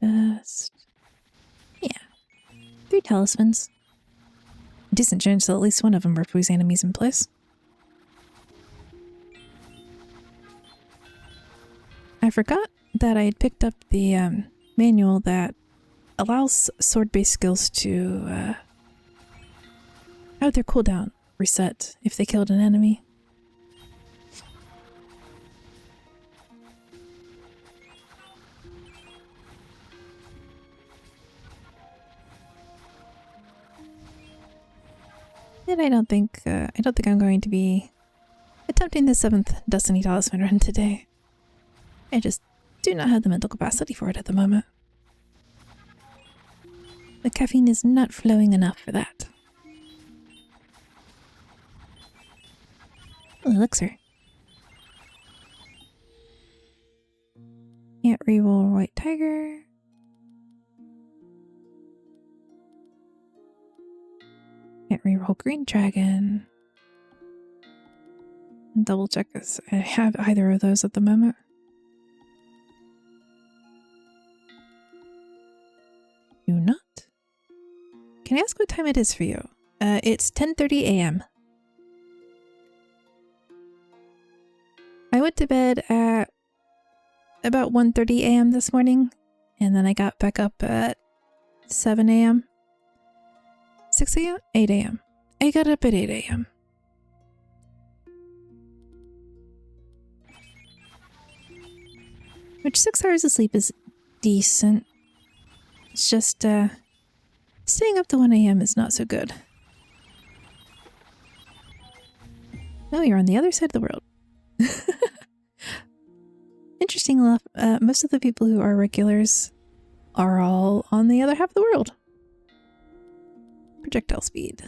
Just, yeah. 3 talismans. Decent chance that at least one of them repose enemies in place. I forgot that I had picked up the manual that allows sword-based skills to have their cooldown reset if they killed an enemy. And I don't think I'm going to be attempting the 7th Destiny Talisman run today. I just do not have the mental capacity for it at the moment. The caffeine is not flowing enough for that. Oh, elixir. Can't reroll White Tiger. Can't reroll Green Dragon. Double check this. I have either of those at the moment. Do not. Can I ask what time it is for you? It's 10:30 a.m. I went to bed at about 1:30 a.m. this morning, and then I got back up at 7 a.m. 6 a.m.? 8 a.m. I got up at 8 a.m. Which 6 hours of sleep is decent. It's just, staying up to 1 a.m. is not so good. No, you're on the other side of the world. Interesting enough, most of the people who are regulars are all on the other half of the world. Projectile speed.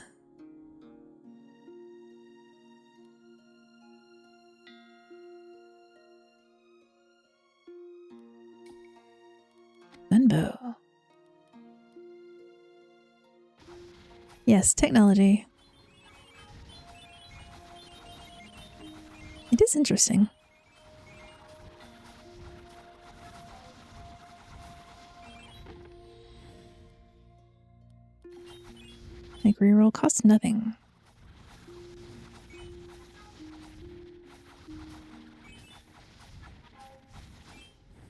Gunbow. Yes, technology. It is interesting. Like reroll costs nothing.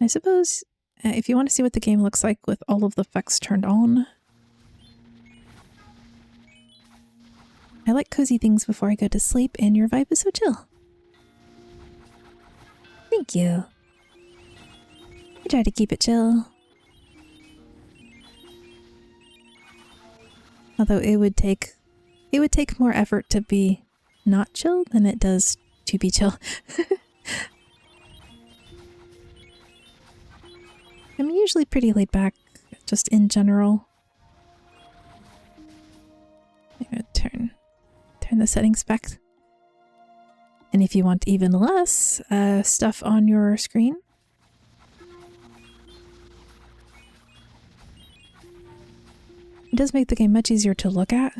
I suppose if you want to see what the game looks like with all of the effects turned on, I like cozy things before I go to sleep, and your vibe is so chill. Thank you. I try to keep it chill. Although it would take more effort to be not chill than it does to be chill. I'm usually pretty laid back, just in general. I'm gonna turn the settings back. And if you want even less stuff on your screen, it does make the game much easier to look at.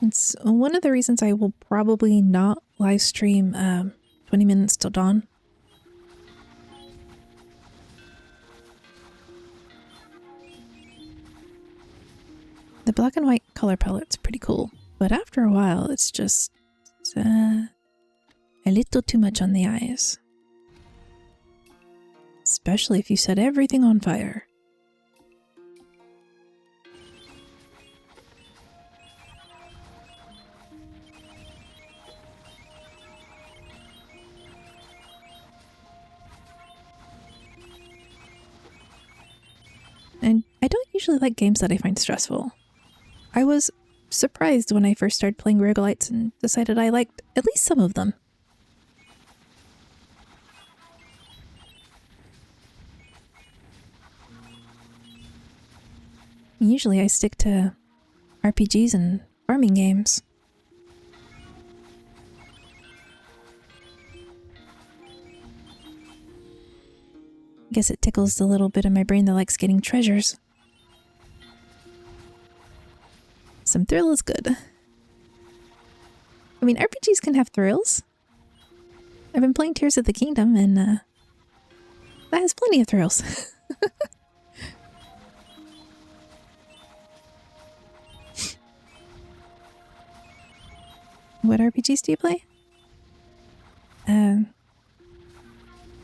It's one of the reasons I will probably not live stream 20 minutes till dawn. The black and white color palette's pretty cool, but after a while it's just a little too much on the eyes. Especially if you set everything on fire. And I don't usually like games that I find stressful. I was surprised when I first started playing roguelites and decided I liked at least some of them. Usually I stick to RPGs and farming games. I guess it tickles the little bit of my brain that likes getting treasures. Some thrill is good. I mean, RPGs can have thrills. I've been playing Tears of the Kingdom and that has plenty of thrills. What RPGs do you play?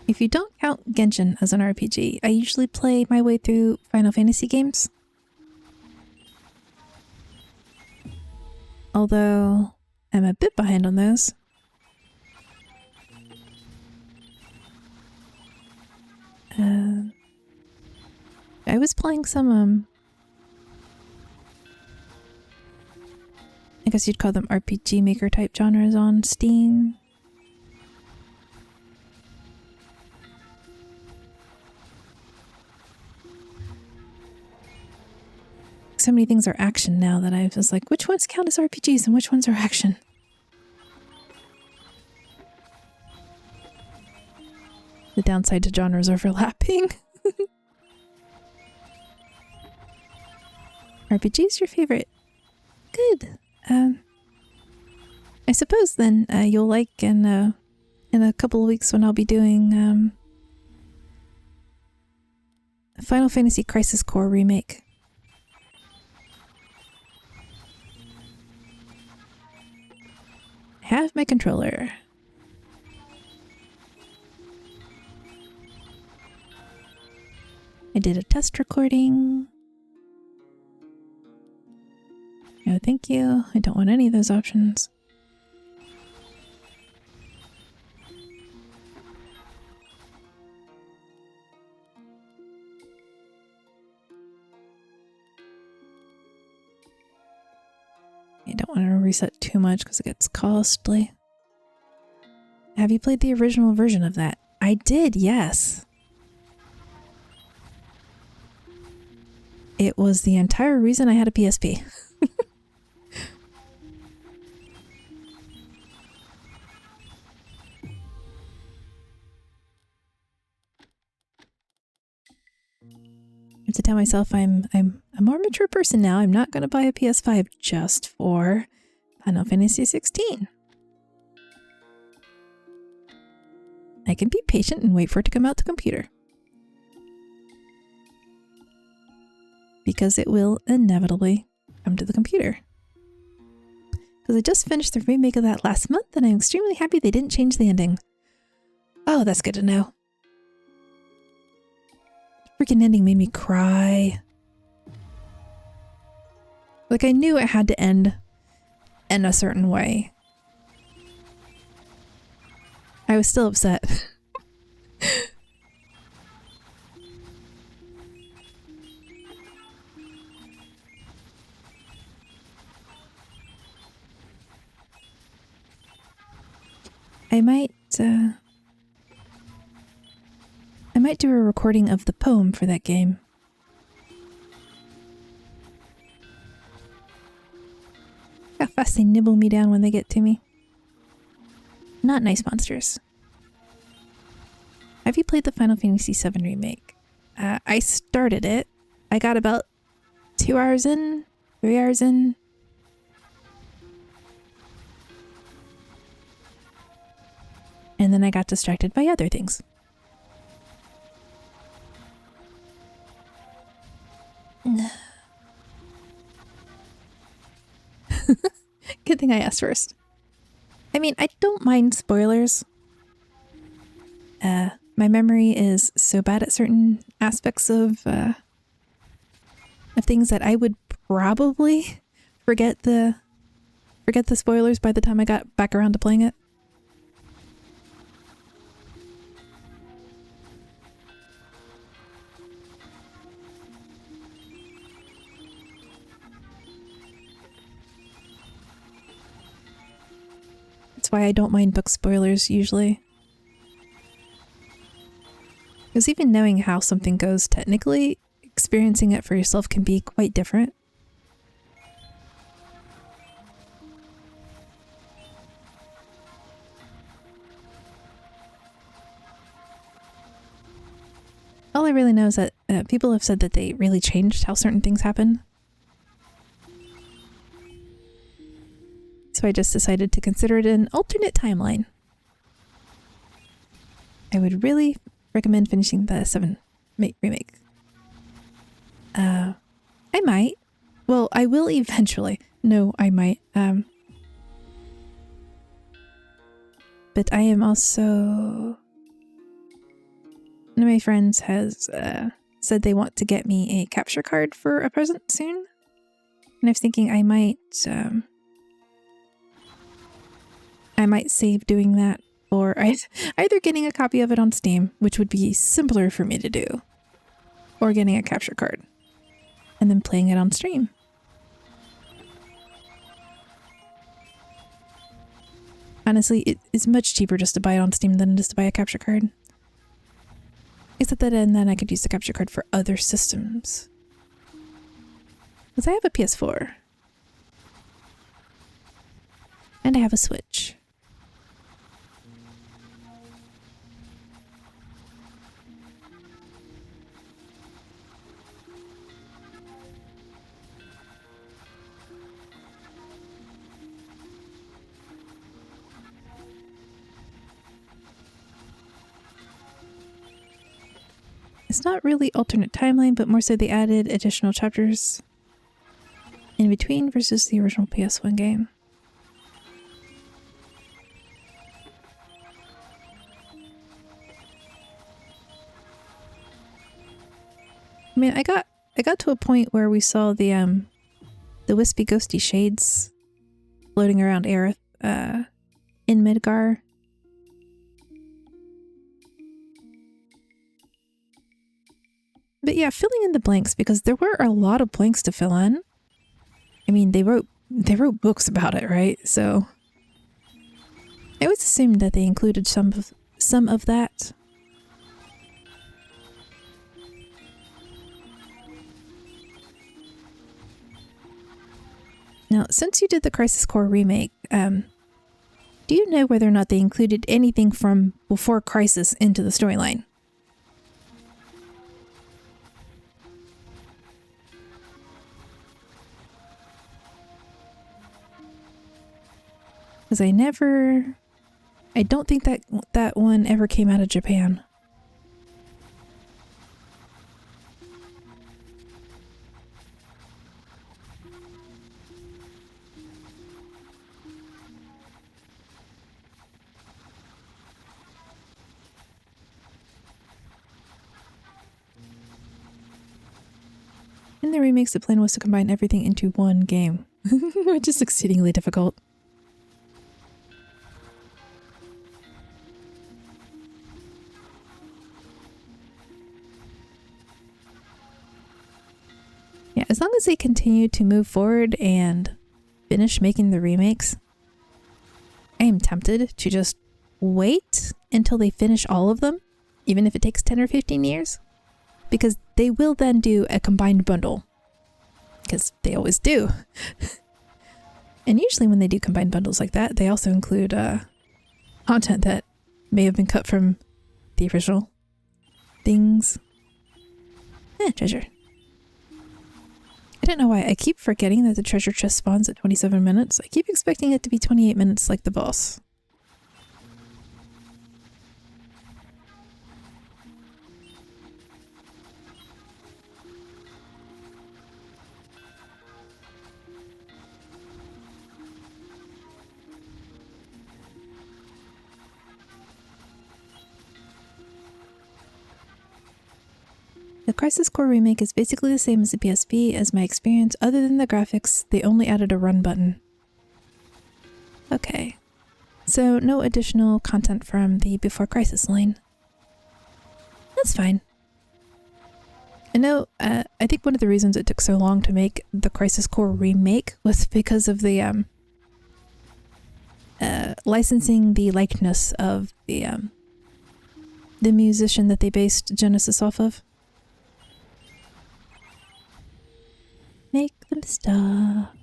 If you don't count Genshin as an RPG, I usually play my way through Final Fantasy games. Although I'm a bit behind on those. I was playing some I guess you'd call them RPG Maker type genres on Steam. So many things are action now that I was like, which ones count as RPGs and which ones are action? The downside to genres overlapping. RPG's your favorite? Good. I suppose then you'll like in a couple of weeks when I'll be doing Final Fantasy Crisis Core Remake. I have my controller. I did a test recording. No, thank you. I don't want any of those options. I don't want to reset too much because it gets costly. Have you played the original version of that? I did, yes. It was the entire reason I had a PSP. I have to tell myself I'm a more mature person now. I'm not going to buy a PS5 just for Final Fantasy 16. I can be patient and wait for it to come out to computer. Because it will inevitably come to the computer. Because I just finished the remake of that last month and I'm extremely happy they didn't change the ending. Oh, that's good to know. Freaking ending made me cry. Like I knew it had to end in a certain way. I was still upset. I might do a recording of the poem for that game. How fast they nibble me down when they get to me. Not nice monsters. Have you played the Final Fantasy VII Remake? I started it. I got about 2 hours in, 3 hours in. And then I got distracted by other things. thing I asked first. I mean, I don't mind spoilers. My memory is so bad at certain aspects of things that I would probably forget the spoilers by the time I got back around to playing it. That's why I don't mind book spoilers usually. Because even knowing how something goes technically, experiencing it for yourself can be quite different. All I really know is that people have said that they really changed how certain things happen. So I just decided to consider it an alternate timeline. I would really recommend finishing the 7 remake. I might. Well, I will eventually. No, I might. But I am also... One of my friends has said they want to get me a capture card for a present soon. And I was thinking I might save doing that, or either getting a copy of it on Steam, which would be simpler for me to do, or getting a capture card and then playing it on stream. Honestly, it is much cheaper just to buy it on Steam than it is to buy a capture card. Except that and then I could use the capture card for other systems. Because I have a PS4. And I have a Switch. It's not really alternate timeline, but more so they added additional chapters in between versus the original PS1 game. I mean, I got to a point where we saw the wispy ghosty shades floating around Aerith in Midgar. But yeah, filling in the blanks, because there were a lot of blanks to fill in. I mean, they wrote books about it, right? So I always assumed that they included some of that. Now, since you did the Crisis Core remake, do you know whether or not they included anything from before Crisis into the storyline? Because I don't think that one ever came out of Japan. In the remakes, the plan was to combine everything into one game, which is exceedingly difficult. Yeah, as long as they continue to move forward and finish making the remakes, I am tempted to just wait until they finish all of them, even if it takes 10 or 15 years, because they will then do a combined bundle, because they always do. And usually when they do combined bundles like that, they also include content that may have been cut from the original things. Treasure. I don't know why I keep forgetting that the treasure chest spawns at 27 minutes. I keep expecting it to be 28 minutes like the boss. Crisis Core Remake is basically the same as the PSP as my experience. Other than the graphics, they only added a run button. Okay. So no additional content from the Before Crisis line. That's fine. I know, I think one of the reasons it took so long to make the Crisis Core Remake was because of the licensing the likeness of the musician that they based Genesis off of. Make them stop.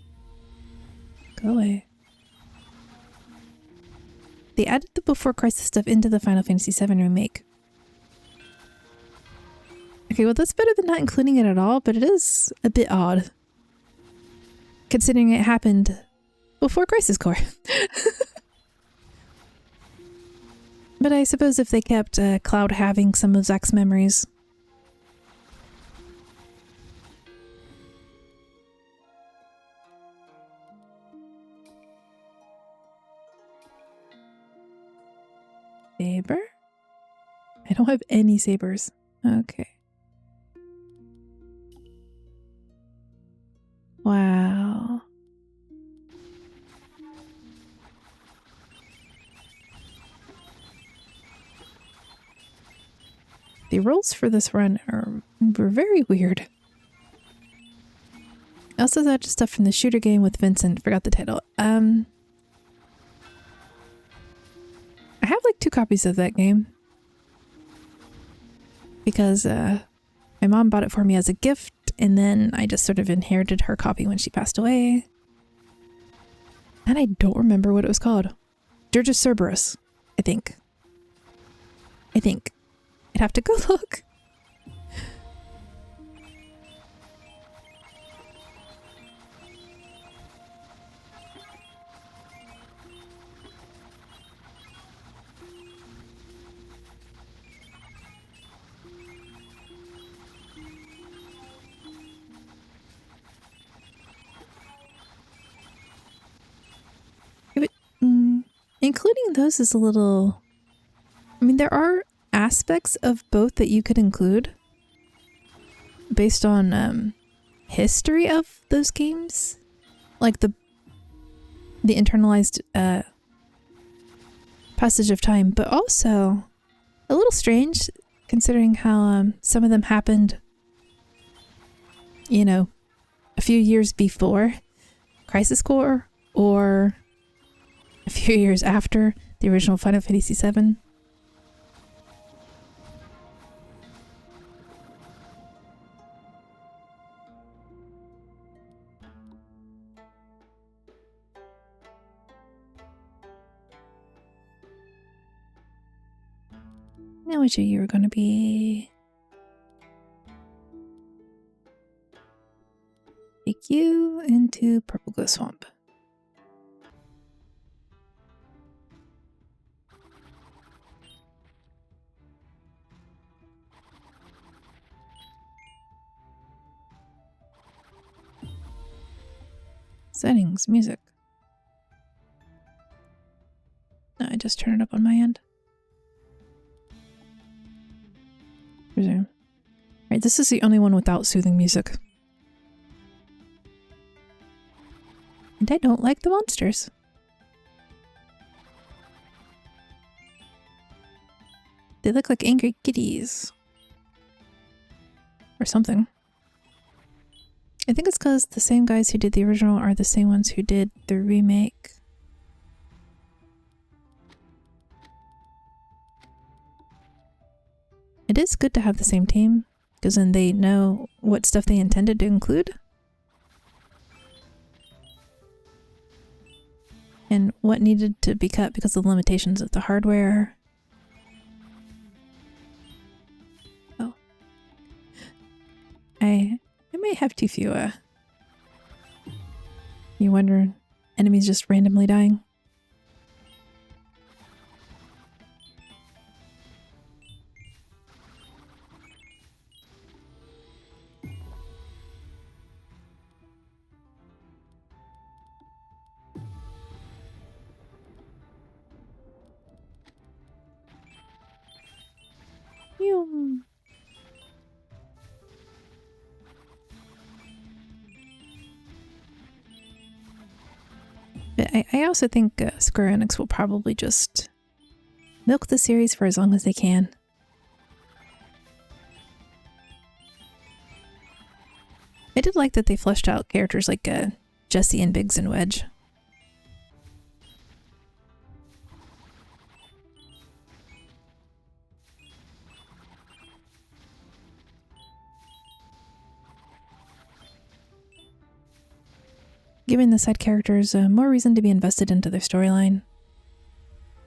Go away. They added the Before Crisis stuff into the Final Fantasy VII Remake. Okay, well that's better than not including it at all, but it is a bit odd. Considering it happened before Crisis Core. But I suppose if they kept Cloud having some of Zack's memories. Saber? I don't have any sabers. Okay. Wow. The rules for this run were very weird. I also had stuff from the shooter game with Vincent. Forgot the title. I have like 2 copies of that game. Because my mom bought it for me as a gift, and then I just sort of inherited her copy when she passed away. And I don't remember what it was called. Dirge Cerberus, I think. I'd have to go look. Including those is a little... I mean, there are aspects of both that you could include based on history of those games. Like the internalized passage of time, but also a little strange considering how some of them happened, you know, a few years before Crisis Core or a few years after the original Final Fantasy VII. Now which of you are going to be... Take you into Purple Glow Swamp. Settings, music. No, I just turn it up on my end. Resume. Right, this is the only one without soothing music. And I don't like the monsters. They look like angry kitties. Or something. I think it's because the same guys who did the original are the same ones who did the remake. It is good to have the same team, because then they know what stuff they intended to include. And what needed to be cut because of the limitations of the hardware. Oh. I may have too few, you wonder, enemies just randomly dying? Ew. I also think Square Enix will probably just milk the series for as long as they can. I did like that they fleshed out characters like Jesse and Biggs and Wedge. Giving the side characters more reason to be invested into their storyline.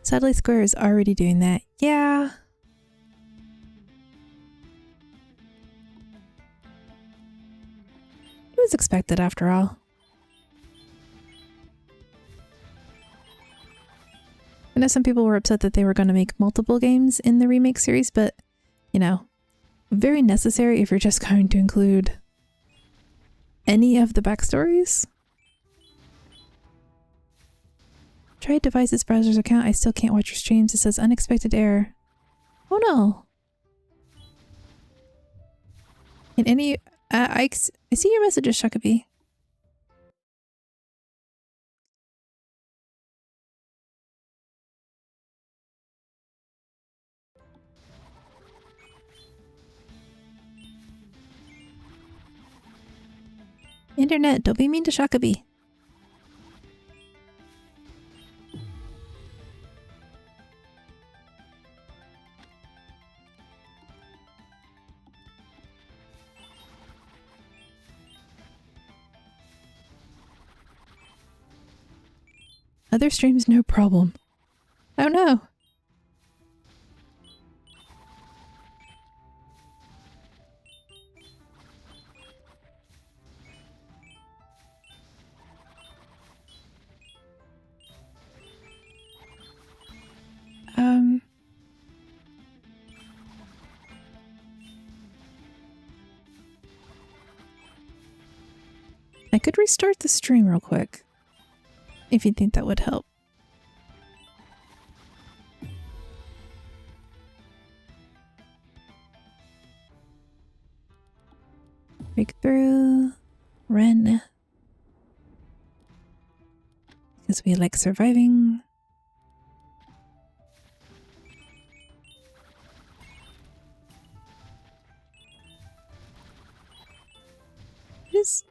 Sadly, Square is already doing that. Yeah. It was expected after all. I know some people were upset that they were going to make multiple games in the remake series, but, you know, very necessary if you're just going to include any of the backstories. Tried Device's browser's account. I still can't watch your streams. It says unexpected error. Oh no. In any... I see your messages, Shakabee. Internet, don't be mean to Shakabee. Other streams, no problem. Oh no. I could restart the stream real quick, if you think that would help. Breakthrough. Ren. Because we like surviving. It is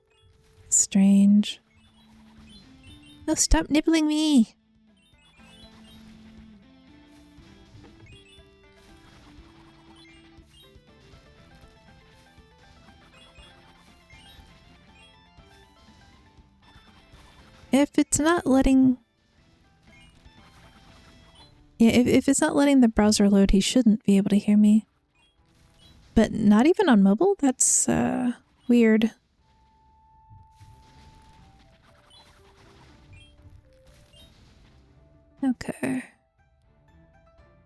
strange. No, stop nibbling me! If it's not letting... Yeah, if it's not letting the browser load, he shouldn't be able to hear me. But not even on mobile? That's, weird. Okay.